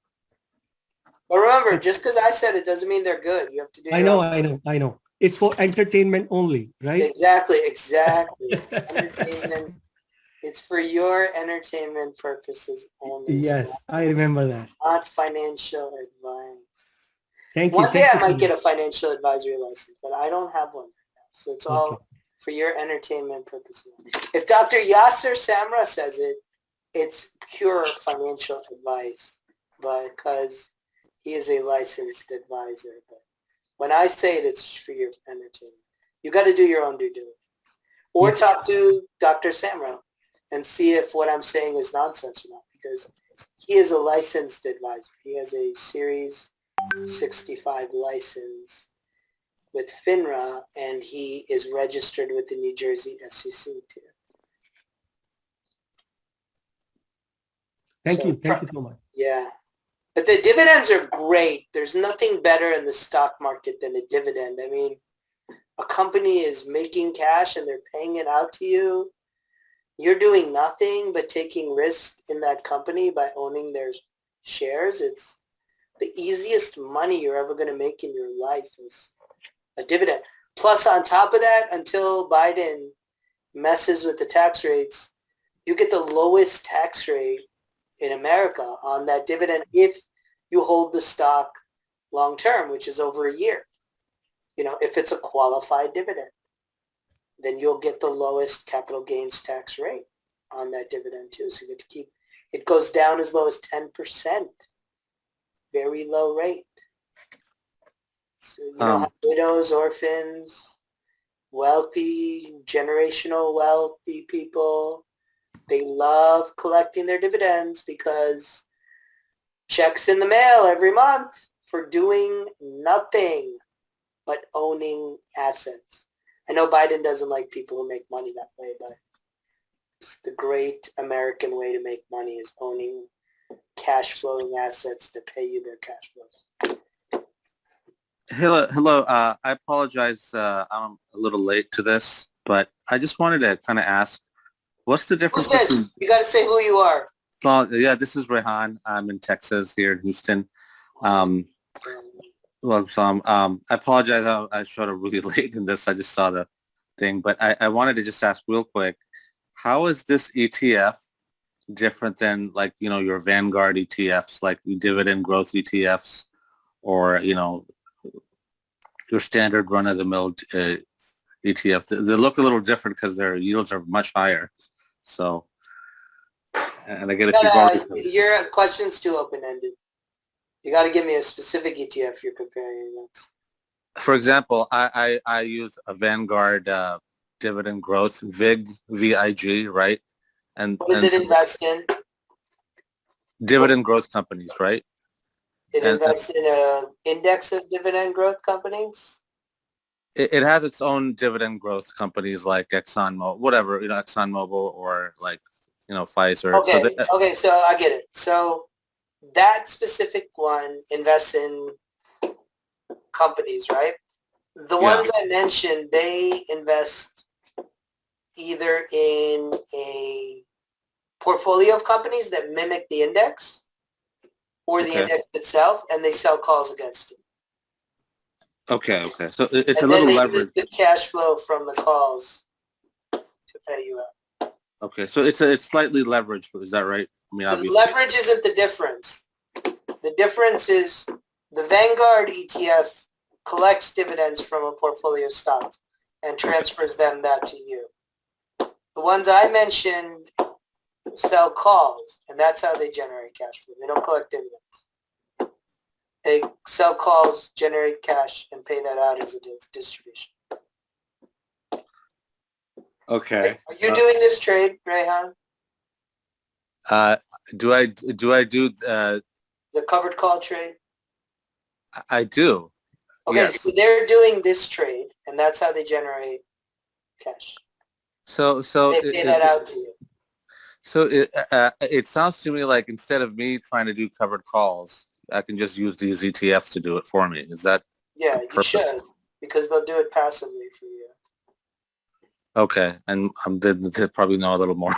But remember, just because I said it doesn't mean they're good. You have to do I your know, own. I know. It's for entertainment only, right? Exactly. Entertainment. It's for your entertainment purposes only. Yes, I remember that. Not financial advice. Thank you. One day I Thank might you. get a financial advisory license, but I don't have one right now. So it's all Okay. for your entertainment purposes. If Dr. Yasser Samra says it, it's pure financial advice because he is a licensed advisor. But when I say it, it's for your entertainment. You got to do your own due diligence. Or Yes. talk to Dr. Samra and see if what I'm saying is nonsense or not, because he is a licensed advisor. He has a Series 65 license with FINRA, and he is registered with the New Jersey SEC too. Thank So, you. Thank you so much. Yeah. But the dividends are great. There's nothing better in the stock market than a dividend. I mean, a company is making cash and they're paying it out to you. You're doing nothing but taking risk in that company by owning their shares. It's the easiest money you're ever going to make in your life is a dividend. Plus, on top of that, until Biden messes with the tax rates, you get the lowest tax rate in America on that dividend if you hold the stock long term, which is over a year. You know, if it's a qualified dividend, then you'll get the lowest capital gains tax rate on that dividend too. So you get to keep, it goes down as low as 10%. Very low rate. So you know how widows, orphans, wealthy, generational wealthy people, they love collecting their dividends because checks in the mail every month for doing nothing but owning assets. I know Biden doesn't like people who make money that way, but it's the great American way to make money is owning cash flowing assets that pay you their cash flows. Hello. I apologize. I'm a little late to this, but I just wanted to kind of ask, what's the difference Who's this? You got to say who you are. Yeah, this is Rehan. I'm in Texas here in Houston. I apologize. I showed up really late in this. I just saw the thing, but I wanted to just ask real quick, how is this ETF different than like, you know, your Vanguard ETFs, like dividend growth ETFs, or, you know, your standard run-of-the-mill ETF? They look a little different because their yields are much higher. So, and I get it. Your question's too open-ended. You got to give me a specific ETF you're comparing against. For example, I use a Vanguard dividend growth, VIG, right? And what does it invest in? Dividend growth companies, right? It invests in an index of dividend growth companies? It has its own dividend growth companies like ExxonMobil, whatever, you know, ExxonMobil or like, you know, Pfizer. Okay, okay, so I get it. So that specific one invests in companies, right? The ones I mentioned, they invest either in a portfolio of companies that mimic the index or the index itself, and they sell calls against it. Okay. So it's and a little then leverage. The cash flow from the calls to pay you out. Okay, so it's slightly leveraged, is that right? I mean, obviously. Leverage isn't the difference. The difference is the Vanguard ETF collects dividends from a portfolio of stocks and transfers them that to you. The ones I mentioned sell calls, and that's how they generate cash flow. They don't collect dividends. They sell calls, generate cash, and pay that out as a distribution. Okay. Are you doing this trade, Rehan? Do I do The covered call trade? I do. Okay, Yes. so they're doing this trade, and that's how they generate cash. So They pay that out to you. So it sounds to me like instead of me trying to do covered calls, I can just use these ETFs to do it for me. Is that Yeah, you purpose? should, because they'll do it passively for you. Okay, and they probably know a little more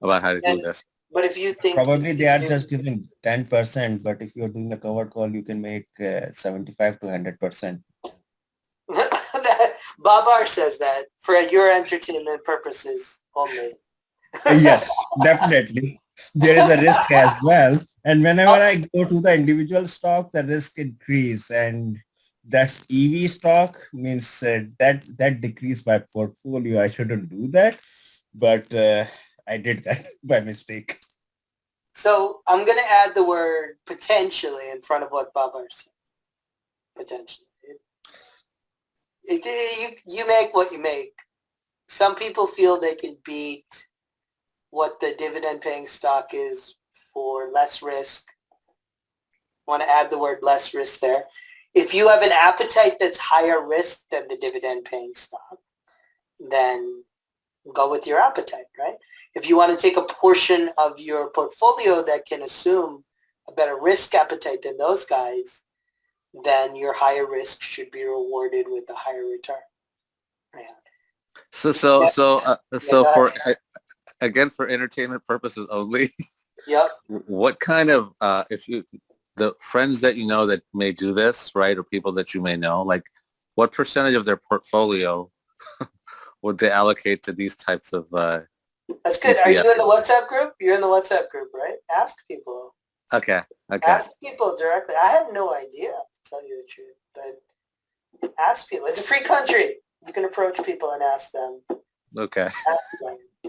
about how to do And- this. But if you think Probably they are just giving 10%, but if you're doing a covered call, you can make 75 to 100%. Babar says that for your entertainment purposes only. Yes, definitely. There is a risk as well. And whenever I go to the individual stock, the risk increase, and that's EV stock means that decreased my portfolio. I shouldn't do that, but I did that by mistake. So I'm going to add the word potentially in front of what Babar said. Potentially. You make what you make. Some people feel they can beat what the dividend paying stock is for less risk. Want to add the word less risk there. If you have an appetite that's higher risk than the dividend paying stock, then go with your appetite, right? If you want to take a portion of your portfolio that can assume a better risk appetite than those guys, then your higher risk should be rewarded with a higher return. Yeah. So go for again, for entertainment purposes only, Yep. what kind of the friends that you know that may do this, right, or people that you may know, like what percentage of their portfolio would they allocate to these types of That's good. Are you ETF? in the WhatsApp group? You're in the WhatsApp group, right? Ask people. Okay. Ask people directly. I have no idea, to tell you the truth, but ask people. It's a free country. You can approach people and ask them. Okay.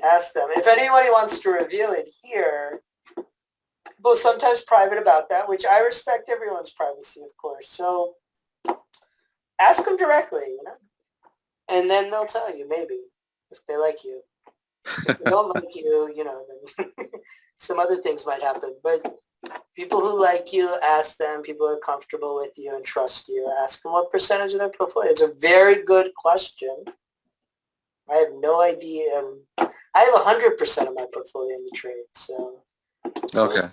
Ask them. If anybody wants to reveal it here, people sometimes private about that, which I respect everyone's privacy, of course. So ask them directly, and then they'll tell you maybe if they like you. If they don't like you, then some other things might happen. But people who like you, ask them. People who are comfortable with you and trust you, ask them what percentage of their portfolio. It's a very good question. I have no idea. I have 100% of my portfolio in the trade. So Okay.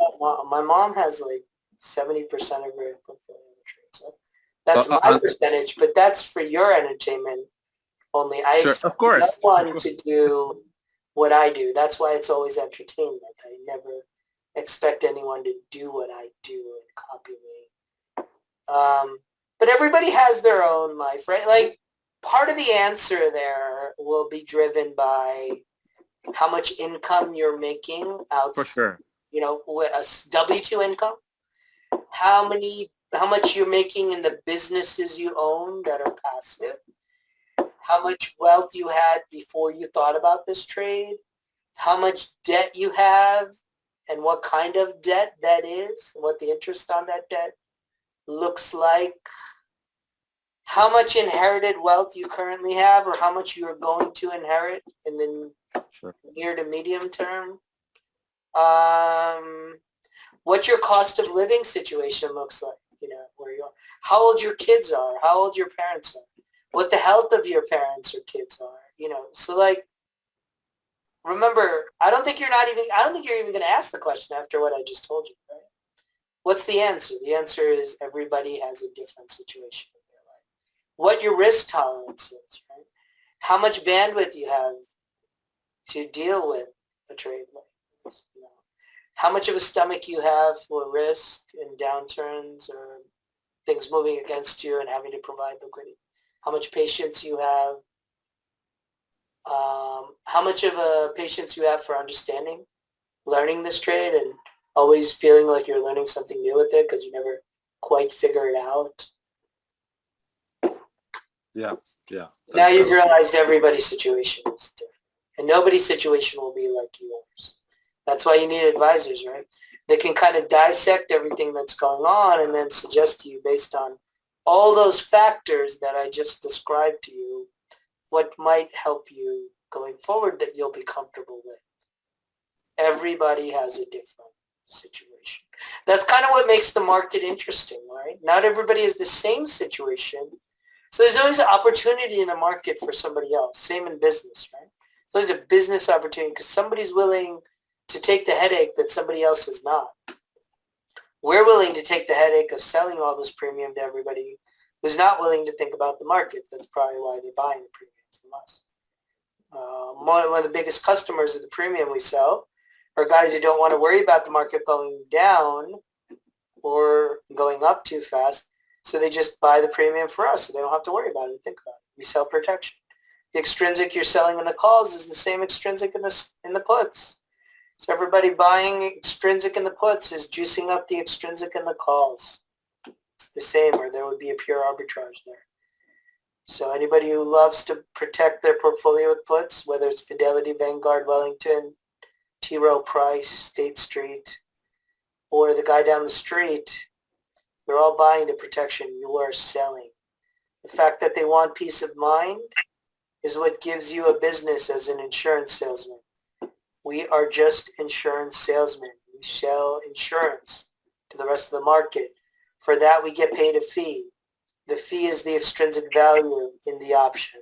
my mom has like 70% of her portfolio in the trade. So that's my percentage, but that's for your entertainment only. I Sure, expect of course. no one to do what I do. That's why it's always entertainment. I never expect anyone to do what I do and copy me. But everybody has their own life, right? Like part of the answer there will be driven by how much income you're making out. For sure. With a W-2 income, how much you're making in the businesses you own that are passive, how much wealth you had before you thought about this trade, how much debt you have, and what kind of debt that is, and what the interest on that debt looks like, how much inherited wealth you currently have, or how much you are going to inherit in the near to medium term. What your cost of living situation looks like, where you are, how old your kids are, how old your parents are, what the health of your parents or kids are, so like, remember, I don't think you're even going to ask the question after what I just told you, right? What's the answer? The answer is everybody has a different situation in their life. What your risk tolerance is, right? How much bandwidth you have to deal with a trade like this, how much of a stomach you have for risk and downturns or things moving against you and having to provide liquidity, how much patience you have, how much of a patience you have for understanding, learning this trade and always feeling like you're learning something new with it because you never quite figure it out. Yeah. Now you've realized everybody's situation is different. And nobody's situation will be like yours. That's why you need advisors, right? They can kind of dissect everything that's going on and then suggest to you based on all those factors that I just described to you, what might help you going forward that you'll be comfortable with. Everybody has a different situation. That's kind of what makes the market interesting, right? Not everybody has the same situation. So there's always an opportunity in the market for somebody else. Same in business, right? So there's a business opportunity because somebody's willing to take the headache that somebody else is not. We're willing to take the headache of selling all this premium to everybody who's not willing to think about the market. That's probably why they're buying the premium from us. One of the biggest customers of the premium we sell are guys who don't want to worry about the market going down or going up too fast. So they just buy the premium for us so they don't have to worry about it and think about it. We sell protection. The extrinsic you're selling in the calls is the same extrinsic in the puts. So everybody buying extrinsic in the puts is juicing up the extrinsic in the calls. It's the same, or there would be a pure arbitrage there. So anybody who loves to protect their portfolio with puts, whether it's Fidelity, Vanguard, Wellington, T. Rowe Price, State Street, or the guy down the street, they're all buying the protection you are selling. The fact that they want peace of mind is what gives you a business as an insurance salesman. We are just insurance salesmen. We sell insurance to the rest of the market. For that, we get paid a fee. The fee is the extrinsic value in the option.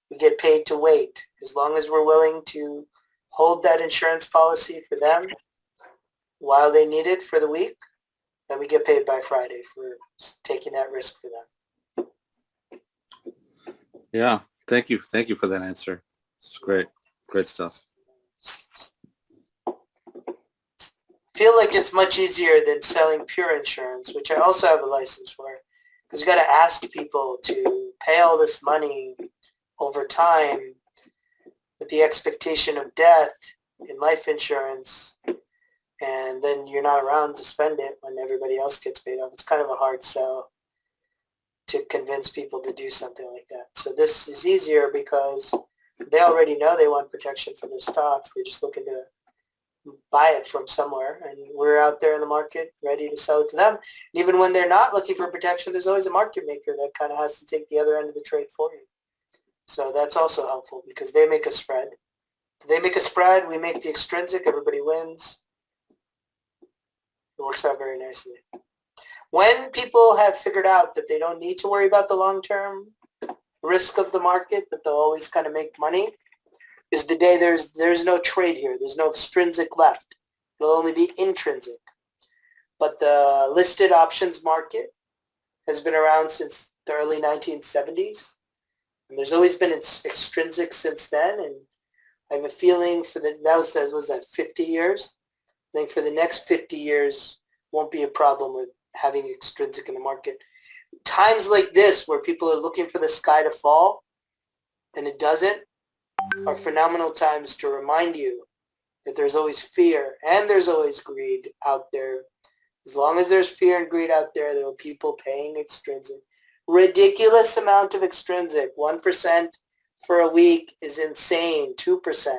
We get paid to wait. As long as we're willing to hold that insurance policy for them while they need it for the week, then we get paid by Friday for taking that risk for them. Yeah. Thank you. Thank you for that answer. It's great. Great stuff. Feel like it's much easier than selling pure insurance, which I also have a license for, because you got to ask people to pay all this money over time with the expectation of death in life insurance, and then you're not around to spend it when everybody else gets paid off. It's kind of a hard sell to convince people to do something like that. So this is easier because they already know they want protection for their stocks. They're just looking to buy it from somewhere, and we're out there in the market ready to sell it to them. And even when they're not looking for protection, there's always a market maker that kind of has to take the other end of the trade for you. So that's also helpful because they make a spread. They make a spread, we make the extrinsic, everybody wins. It works out very nicely. When people have figured out that they don't need to worry about the long-term risk of the market, that they'll always kind of make money, is the day there's no trade here. There's no extrinsic left. It'll only be intrinsic. But the listed options market has been around since the early 1970s. And there's always been extrinsic since then. And I have a feeling for that was 50 years? I think for the next 50 years won't be a problem with having extrinsic in the market. Times like this where people are looking for the sky to fall and it doesn't are phenomenal times to remind you that there's always fear and there's always greed out there. As long as there's fear and greed out there, there are people paying extrinsic. Ridiculous amount of extrinsic. 1% for a week is insane. 2%,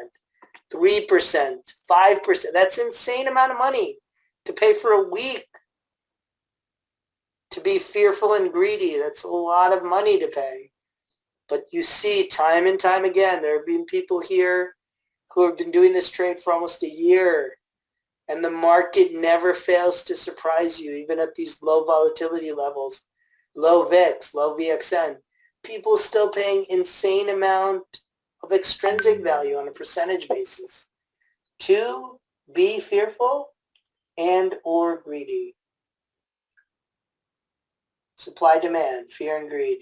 3%, 5%. That's insane amount of money to pay for a week. To be fearful and greedy, that's a lot of money to pay. But you see time and time again, there have been people here who have been doing this trade for almost a year, and the market never fails to surprise you, even at these low volatility levels, low VIX, low VXN. People still paying insane amount of extrinsic value on a percentage basis to be fearful and or greedy. Supply, demand, fear and greed.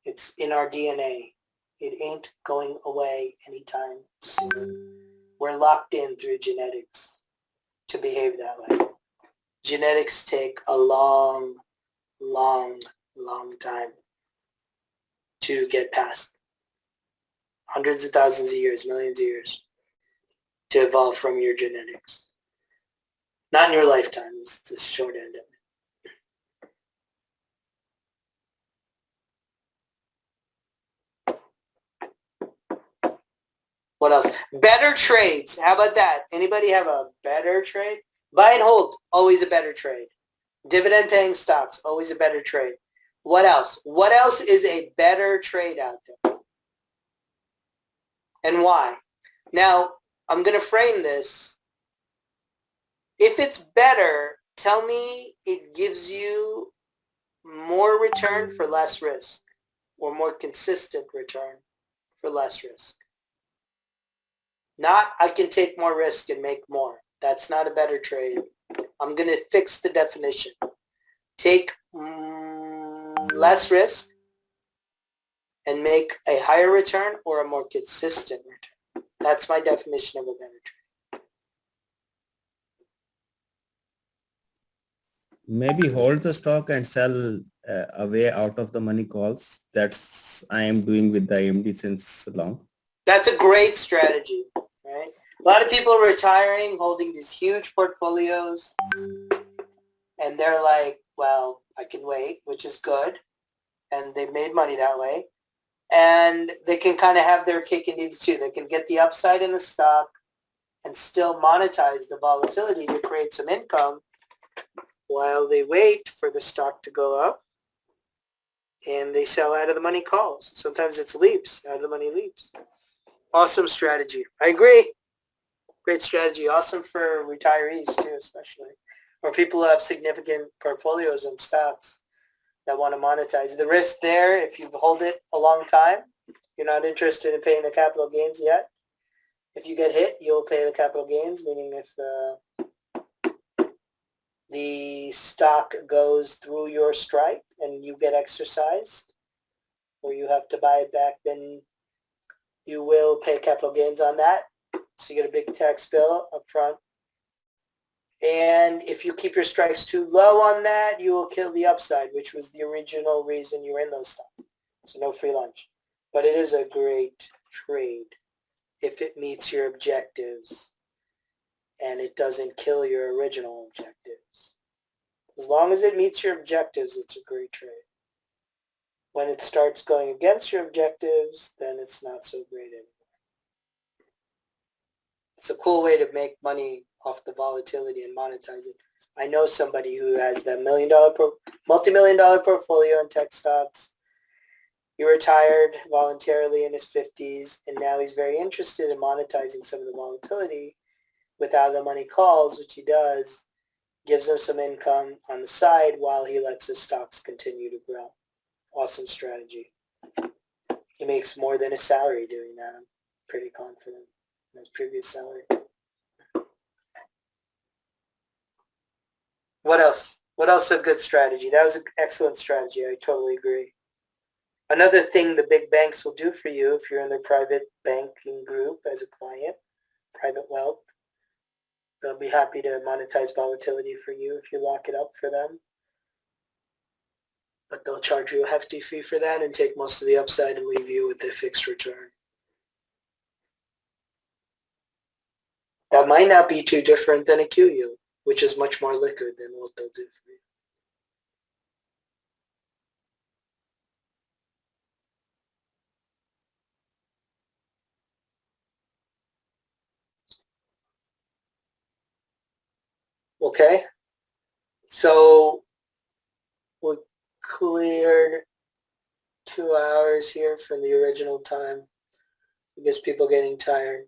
It's in our DNA. It ain't going away anytime soon. We're locked in through genetics to behave that way. Genetics take a long, long, long time to get past. Hundreds of thousands of years, millions of years to evolve from your genetics. Not in your lifetime, is the short end of it. What else? Better trades. How about that? Anybody have a better trade? Buy and hold, always a better trade. Dividend paying stocks, always a better trade. What else? What else is a better trade out there? and why. Now, I'm going to frame this. If it's better, tell me it gives you more return for less risk, or more consistent return for less risk. Not I can take more risk and make more. That's not a better trade. I'm going to fix the definition. Take less risk and make a higher return or a more consistent return. That's my definition of a better trade. Maybe hold the stock and sell away out of the money calls. That's I am doing with the AMD since long. That's a great strategy, right? A lot of people are retiring, holding these huge portfolios, and they're like, well, I can wait, which is good, and they've made money that way. And they can kind of have their cake and eat it too. They can get the upside in the stock and still monetize the volatility to create some income while they wait for the stock to go up, and they sell out of the money calls. Sometimes it's leaps, out of the money leaps. Awesome strategy. I agree. Great strategy. Awesome for retirees too, especially, or people who have significant portfolios in stocks that want to monetize. The risk there, if you hold it a long time, you're not interested in paying the capital gains yet. If you get hit, you'll pay the capital gains, meaning if the stock goes through your strike and you get exercised, or you have to buy it back, then you will pay capital gains on that. So you get a big tax bill up front. And if you keep your strikes too low on that, you will kill the upside, which was the original reason you were in those stocks. So no free lunch. But it is a great trade if it meets your objectives and it doesn't kill your original objectives. As long as it meets your objectives, it's a great trade. When it starts going against your objectives, then it's not so great anymore. It's a cool way to make money off the volatility and monetize it. I know somebody who has that multi-million-dollar portfolio in tech stocks. He retired voluntarily in his 50s, and now he's very interested in monetizing some of the volatility with out-of-the-money calls, which he does, gives him some income on the side while he lets his stocks continue to grow. Awesome strategy. He makes more than his salary doing that. I'm pretty confident in his previous salary. What else? What else a good strategy? That was an excellent strategy. I totally agree. Another thing the big banks will do for you if you're in their private banking group as a client, private wealth, they'll be happy to monetize volatility for you if you lock it up for them. But they'll charge you a hefty fee for that and take most of the upside and leave you with a fixed return. That might not be too different than a Q yield, which is much more liquid than what they'll do for you. Okay, so we cleared 2 hours here from the original time. I guess people getting tired.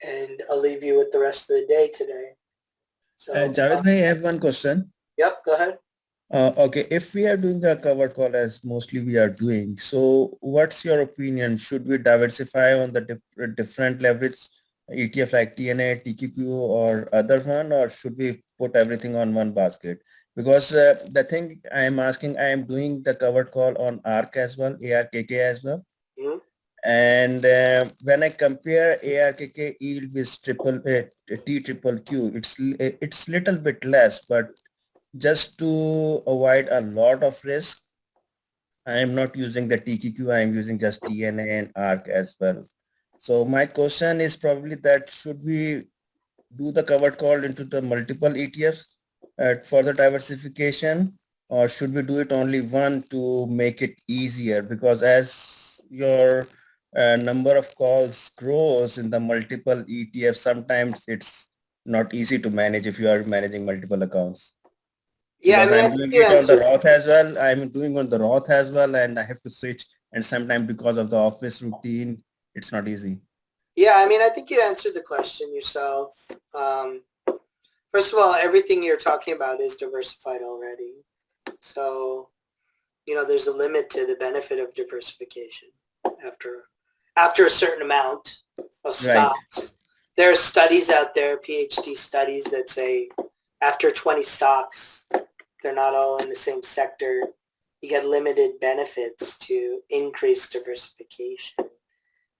And I'll leave you with the rest of the day today. So, Javed, I have one question. Yep, go ahead. Okay, if we are doing a covered call as mostly we are doing, so what's your opinion? Should we diversify on the different leverage ETF like TNA, TQQ or other one, or should we put everything on one basket? Because the thing I am asking, I am doing the covered call on ARK as well, ARKK as well. Mhm. And when I compare ARKK yield with TQQ, it's little bit less, but just to avoid a lot of risk, I am not using the TQQ. I am using just TNA and ARK as well. So my question is probably that should we do the covered call into the multiple ETFs for the diversification, or should we do it only one to make it easier? Because as your number of calls grows in the multiple ETFs, sometimes it's not easy to manage if you are managing multiple accounts. Yeah, Because I I'm think doing you it on the answered. Roth as well. I'm doing on the Roth as well, and I have to switch. And sometimes because of the office routine, It's not easy. Yeah, I mean, I think you answered the question yourself. First of all, everything you're talking about is diversified already. So, you know, there's a limit to the benefit of diversification after a certain amount of stocks. There are studies out there, PhD studies, that say after 20 stocks, they're not all in the same sector. You get limited benefits to increase diversification in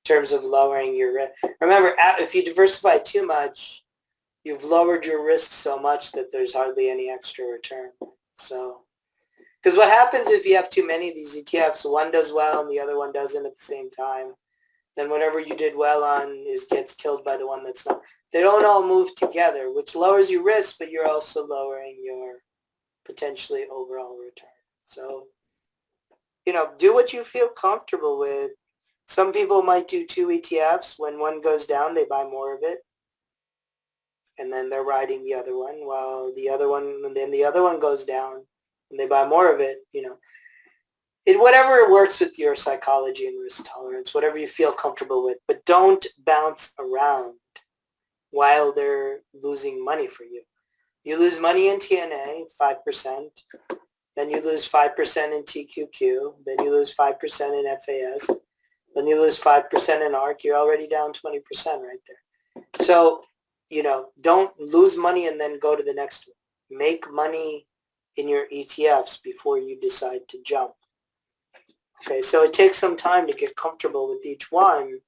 terms of lowering your risk. Remember, if you diversify too much, you've lowered your risk so much that there's hardly any extra return. So, because what happens if you have too many of these ETFs, one does well and the other one doesn't at the same time, then whatever you did well on gets killed by the one that's not. They don't all move together, which lowers your risk, but you're also lowering your potentially overall return. So, you know, do what you feel comfortable with. Some people might do 2 ETFs. When one goes down, they buy more of it. And then they're riding the other one while the other one goes down and they buy more of it, you know. Whatever works with your psychology and risk tolerance, whatever you feel comfortable with, but don't bounce around while they're losing money for you. You lose money in TNA, 5%, then you lose 5% in TQQ, then you lose 5% in FAS, then you lose 5% in ARC, you're already down 20% right there. So, you know, don't lose money and then go to the next one. Make money in your ETFs before you decide to jump. Okay, so it takes some time to get comfortable with each one.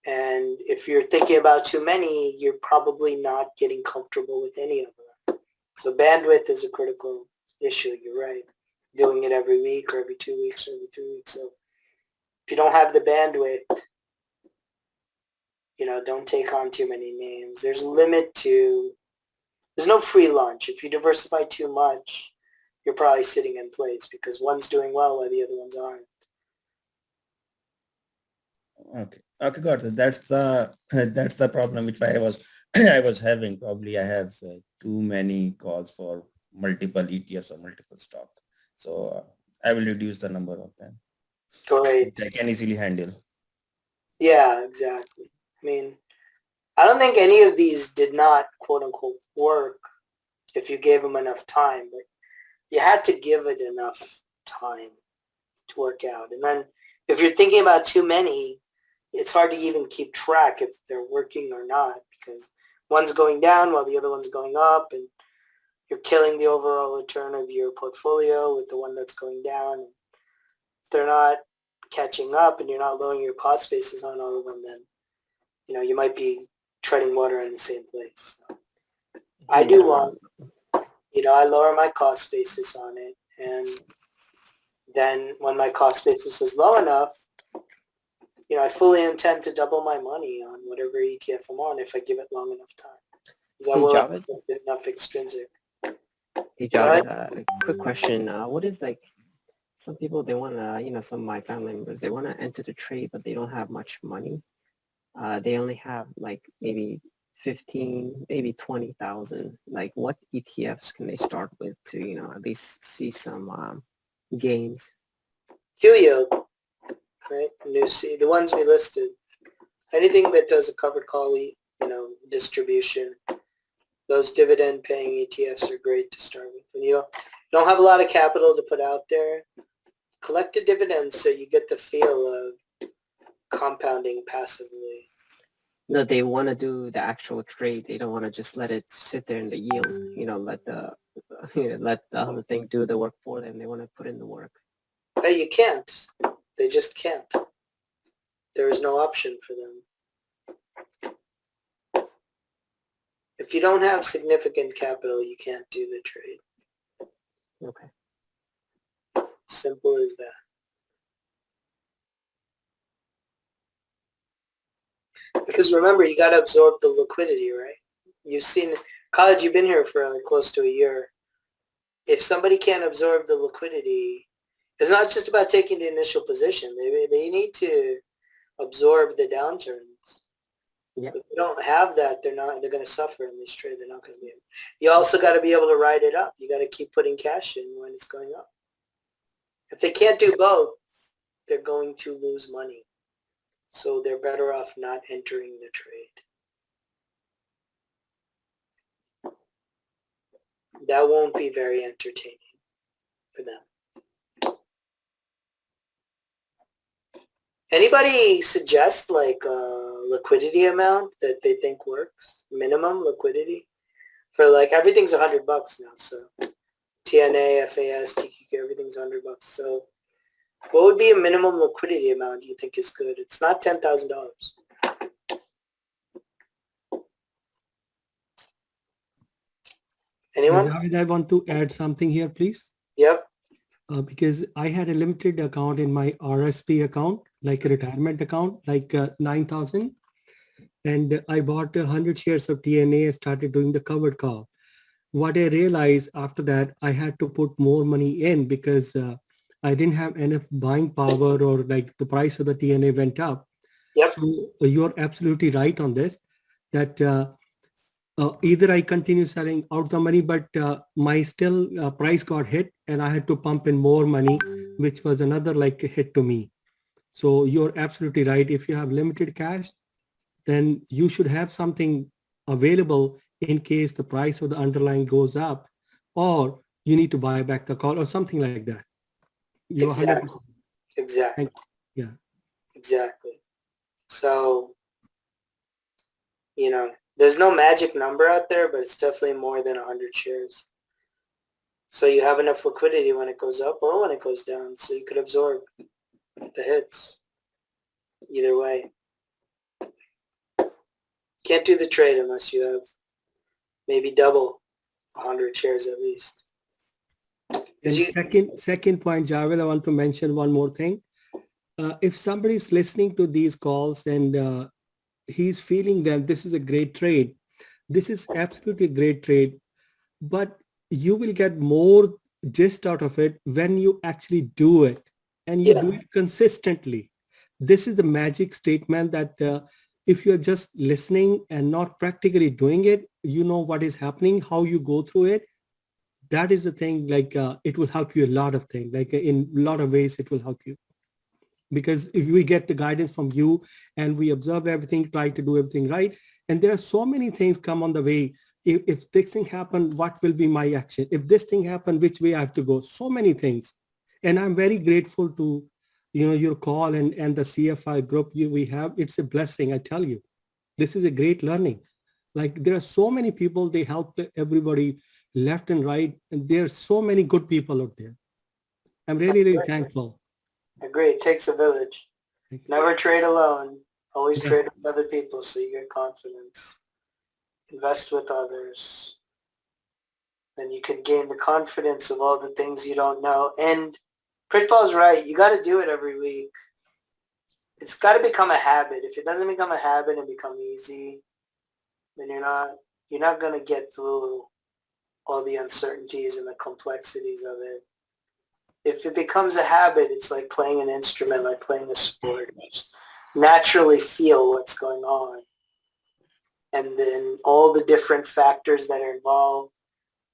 And if you're thinking about too many, you're probably not getting comfortable with any of them. So bandwidth is a critical issue, you're right. Doing it every week or every 2 weeks or every 3 weeks. So if you don't have the bandwidth, you know, don't take on too many names. There's no free lunch. If you diversify too much, you're probably sitting in place because one's doing well while the other ones aren't. Okay, got it. That's the problem which I was I was having. Probably I have too many calls for multiple ETFs or multiple stock. So I will reduce the number of them. Great. Which I can easily handle. Yeah, exactly. I mean, I don't think any of these did not, quote unquote, work if you gave them enough time, but you had to give it enough time to work out. And then if you're thinking about too many, it's hard to even keep track if they're working or not because one's going down while the other one's going up and you're killing the overall return of your portfolio with the one that's going down. If they're not catching up and you're not lowering your cost basis on all of them, then, you know, you might be treading water in the same place. So I do want, you know, I lower my cost basis on it. And then when my cost basis is low enough, you know, I fully intend to double my money on whatever ETF I'm on if I give it long enough time. Because I will have enough extrinsic. Hey, Javed, a quick question. What is like, some people, they want to, you know, some of my family members, they want to enter the trade, but they don't have much money. They only have like maybe 15, maybe 20,000. Like what ETFs can they start with to, you know, at least see some gains? Q-yield, right? The ones we listed. Anything that does a covered call, you know, distribution. Those dividend-paying ETFs are great to start with. When you don't have a lot of capital to put out there, collect a dividend so you get the feel of compounding passively. No, they want to do the actual trade. They don't want to just let it sit there in the yield. You know, let the other thing do the work for them. They want to put in the work. Hey, you can't. They just can't. There is no option for them. If you don't have significant capital, you can't do the trade. Okay. Simple as that. Because remember, you got to absorb the liquidity, right? You've seen, Khaled, you've been here for close to a year. If somebody can't absorb the liquidity, it's not just about taking the initial position. They need to absorb the downturns. Yeah. If they don't have that, they're going to suffer in this trade. They're not going to be able. You also got to be able to ride it up. You got to keep putting cash in when it's going up. If they can't do both, they're going to lose money. So they're better off not entering the trade. That won't be very entertaining for them. Anybody suggest like a liquidity amount that they think works? Minimum liquidity? For like everything's $100 now, so TNA, FAS, TQQ, everything's $100. So what would be a minimum liquidity amount you think is good? It's not $10,000. Anyone? Javed, I want to add something here, please. Yep. Because I had a limited account in my RSP account, like a retirement account, like 9,000. And I bought 100 shares of TNA and started doing the covered call. What I realized after that, I had to put more money in because I didn't have enough buying power, or like the price of the TNA went up. Yep. So you're absolutely right on this, that either I continue selling out the money, but my still price got hit and I had to pump in more money, which was another like hit to me. So you're absolutely right. If you have limited cash, then you should have something available in case the price of the underlying goes up, or you need to buy back the call or something like that. You're Exactly. 100%. Exactly. Yeah. Exactly. So, you know, there's no magic number out there, but it's definitely more than 100 shares. So you have enough liquidity when it goes up or when it goes down, so you could absorb the hits. Either way. Can't do the trade unless you have maybe double 100 shares at least. And second point, Javed, I want to mention one more thing. If somebody is listening to these calls and he's feeling that this is a great trade, this is absolutely a great trade, but you will get more gist out of it when you actually do it, and you do it consistently. This is the magic statement that if you're just listening and not practically doing it, you know what is happening, how you go through it. That is the thing, like it will help you a lot of things, like in a lot of ways it will help you. Because if we get the guidance from you and we observe everything, try to do everything right, and there are so many things come on the way. If this thing happen, what will be my action? If this thing happen, which way I have to go? So many things. And I'm very grateful to, you know, your call and the CFI group we have. It's a blessing, I tell you. This is a great learning. Like there are so many people, they help everybody left and right. And there are so many good people out there. I'm really, really thankful. Agree. It takes a village. Never trade alone. Always Yeah. trade with other people so you get confidence. Invest with others. Then you can gain the confidence of all the things you don't know. And Pritpal's right. You got to do it every week. It's got to become a habit. If it doesn't become a habit and become easy, then you're not going to get through all the uncertainties and the complexities of it. If it becomes a habit, it's like playing an instrument, like playing a sport. You just naturally feel what's going on. And then all the different factors that are involved,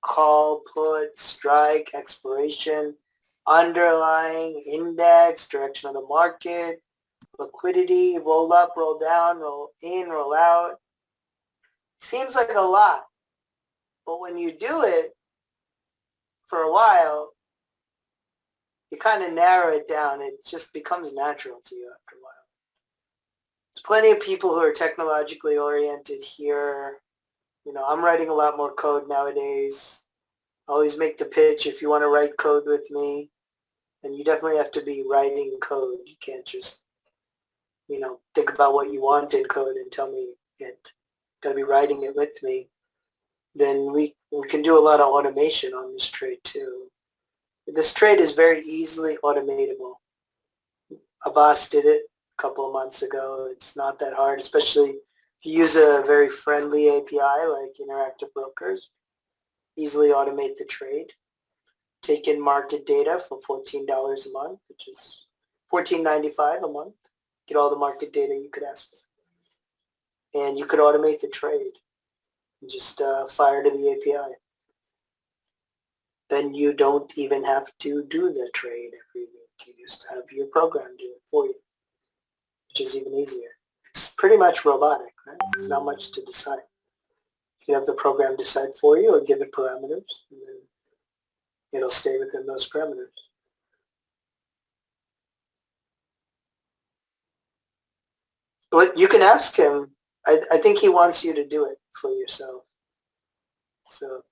call, put, strike, expiration, underlying, index, direction of the market, liquidity, roll up, roll down, roll in, roll out. Seems like a lot. But when you do it for a while, you kind of narrow it down. It just becomes natural to you after a while. There's plenty of people who are technologically oriented here. You know, I'm writing a lot more code nowadays. I always make the pitch, if you want to write code with me, then you definitely have to be writing code. You can't just, you know, think about what you want in code and tell me it. Got to be writing it with me. Then we can do a lot of automation on this trade too. This trade is very easily automatable. Abbas did it a couple of months ago. It's not that hard, especially if you use a very friendly API like Interactive Brokers. Easily automate the trade. Take in market data for $14 a month, which is $14.95 a month. Get all the market data you could ask for. And you could automate the trade. Just fire to the API. Then you don't even have to do the trade every week. You just have your program do it for you. which is even easier. It's pretty much robotic, right? There's not much to decide. You have the program decide for you or give it parameters, and then it'll stay within those parameters. But you can ask him. I think he wants you to do it for yourself. So,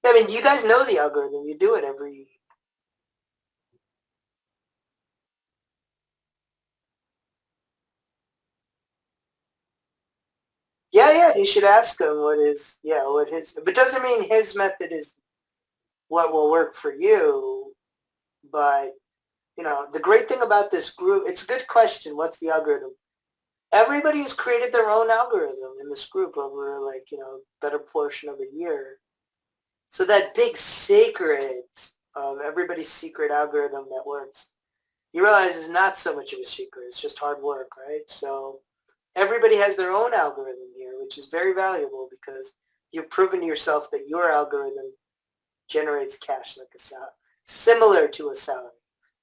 I mean, you guys know the algorithm. You do it every... Yeah, you should ask him what his... But doesn't mean his method is what will work for you. But, you know, the great thing about this group, it's a good question. What's the algorithm? Everybody has created their own algorithm in this group over, like, you know, better portion of a year. So that big secret of everybody's secret algorithm that works, you realize is not so much of a secret. It's just hard work, right? So everybody has their own algorithm here, which is very valuable because you've proven to yourself that your algorithm generates cash like a salary, similar to a salary.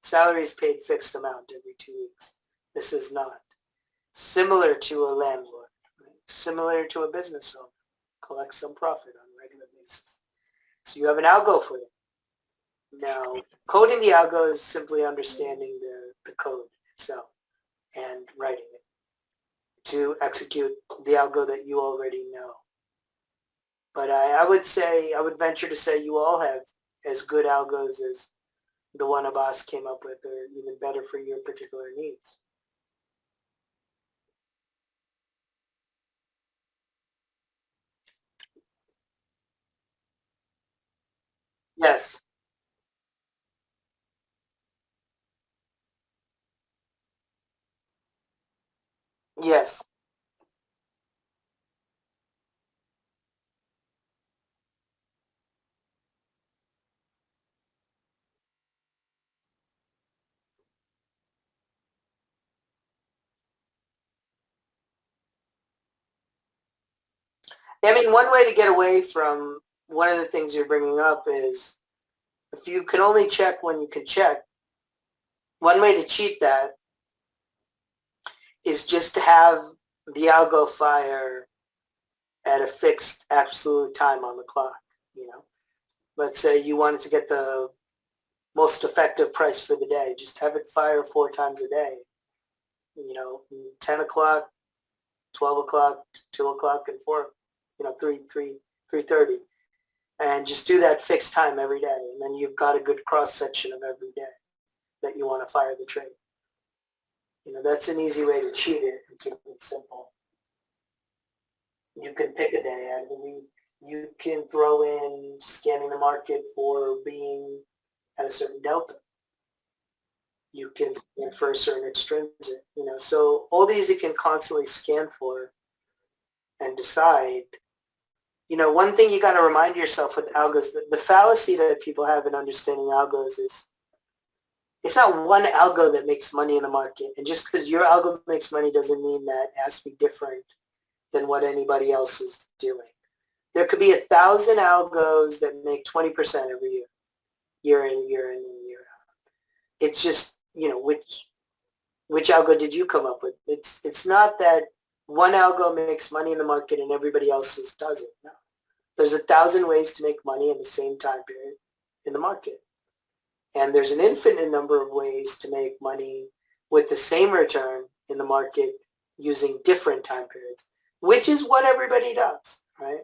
Salary is paid fixed amount every 2 weeks. This is not. Similar to a landlord, right? Similar to a business owner, collect some profit on a regular basis. So you have an algo for them. Now, coding the algo is simply understanding the code itself and writing it to execute the algo that you already know. But I would venture to say you all have as good algos as the one Abbas came up with, or even better for your particular needs. Yes. Yes. I mean, one way to get away from one of the things you're bringing up is if you can only check when you can check, one way to cheat that is just to have the algo fire at a fixed absolute time on the clock. You know, let's say you wanted to get the most effective price for the day. Just have it fire 4 times a day. You know, 10 o'clock, 12 o'clock, 2 o'clock, and 4, 3:30. And just do that fixed time every day. And then you've got a good cross-section of every day that you want to fire the trade. You know, that's an easy way to cheat it and keep it simple. You can pick a day out of the week. You can throw in scanning the market for being at a certain delta. You can scan for a certain extrinsic, you know. So all these you can constantly scan for and decide. You know, one thing you got to remind yourself with algos, the fallacy that people have in understanding algos is it's not one algo that makes money in the market. And just because your algo makes money doesn't mean that it has to be different than what anybody else is doing. There could be 1,000 algos that make 20% every year, year in, year in, and year out. It's just, you know, which algo did you come up with? It's not that one algo makes money in the market and everybody else's doesn't. No. There's 1,000 ways to make money in the same time period in the market. And there's an infinite number of ways to make money with the same return in the market using different time periods, which is what everybody does, right?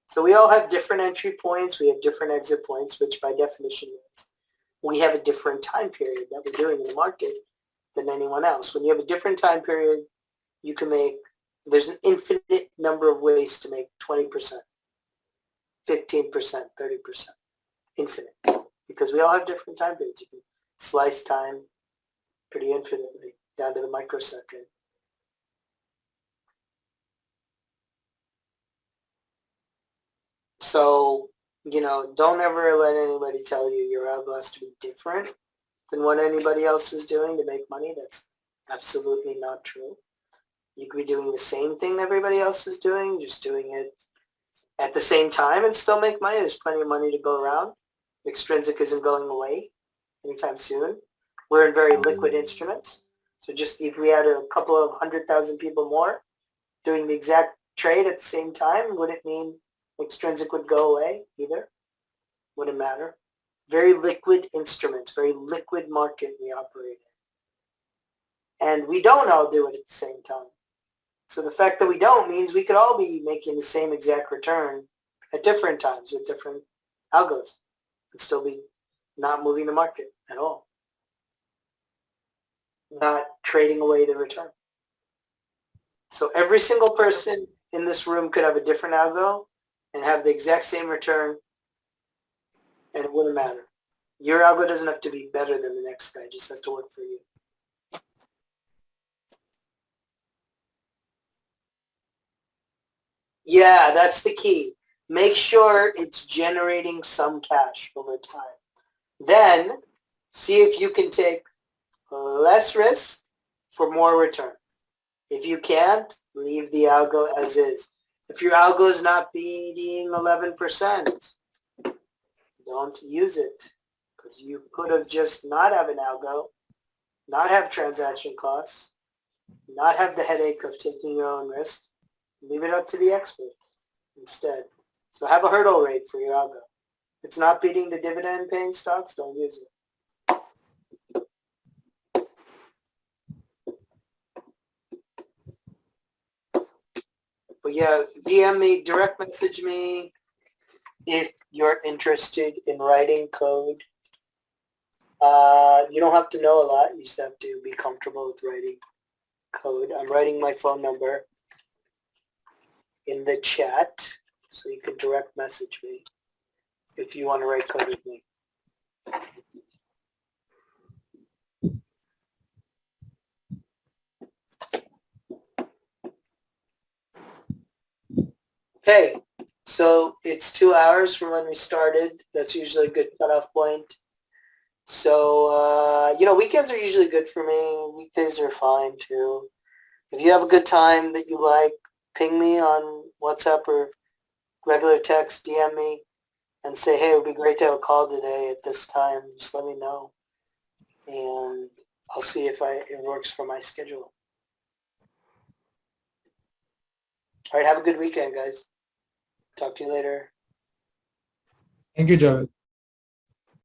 So we all have different entry points. We have different exit points, which by definition means we have a different time period that we're doing in the market than anyone else. When you have a different time period, you can make, there's an infinite number of ways to make 20%, 15%, 30%, infinite. Because we all have different time periods. You can slice time pretty infinitely down to the microsecond. So, you know, don't ever let anybody tell you your algo has to be different than what anybody else is doing to make money. That's absolutely not true. You could be doing the same thing everybody else is doing, just doing it at the same time and still make money. There's plenty of money to go around. Extrinsic isn't going away anytime soon. we're in very liquid instruments. So just if we had a couple of 100,000 people more doing the exact trade at the same time, would it mean extrinsic would go away either? Wouldn't matter. Very liquid instruments, very liquid market we operate in. And we don't all do it at the same time. So the fact that we don't means we could all be making the same exact return at different times with different algos and still be not moving the market at all. Not trading away the return. So every single person in this room could have a different algo and have the exact same return, and it wouldn't matter. Your algo doesn't have to be better than the next guy, it just has to work for you. Yeah, that's the key. Make sure it's generating some cash over time. Then see if you can take less risk for more return. If you can't, leave the algo as is. If your algo is not beating 11%, don't use it, because you could have just not have an algo, not have transaction costs, not have the headache of taking your own risk. Leave it up to the experts instead. So have a hurdle rate for your algo. If it's not beating the dividend paying stocks, don't use it. But yeah, DM me, direct message me if you're interested in writing code. You don't have to know a lot. You just have to be comfortable with writing code. I'm writing my phone number in the chat, so you can direct message me if you want to write code with me. Okay, so it's 2 hours from when we started. That's usually a good cutoff point. So, weekends are usually good for me. Weekdays are fine too. If you have a good time that you like, ping me on WhatsApp or regular text, DM me, and say, hey, it would be great to have a call today at this time. Just let me know, and I'll see if it works for my schedule. All right, have a good weekend, guys. Talk to you later. Thank you, Jared.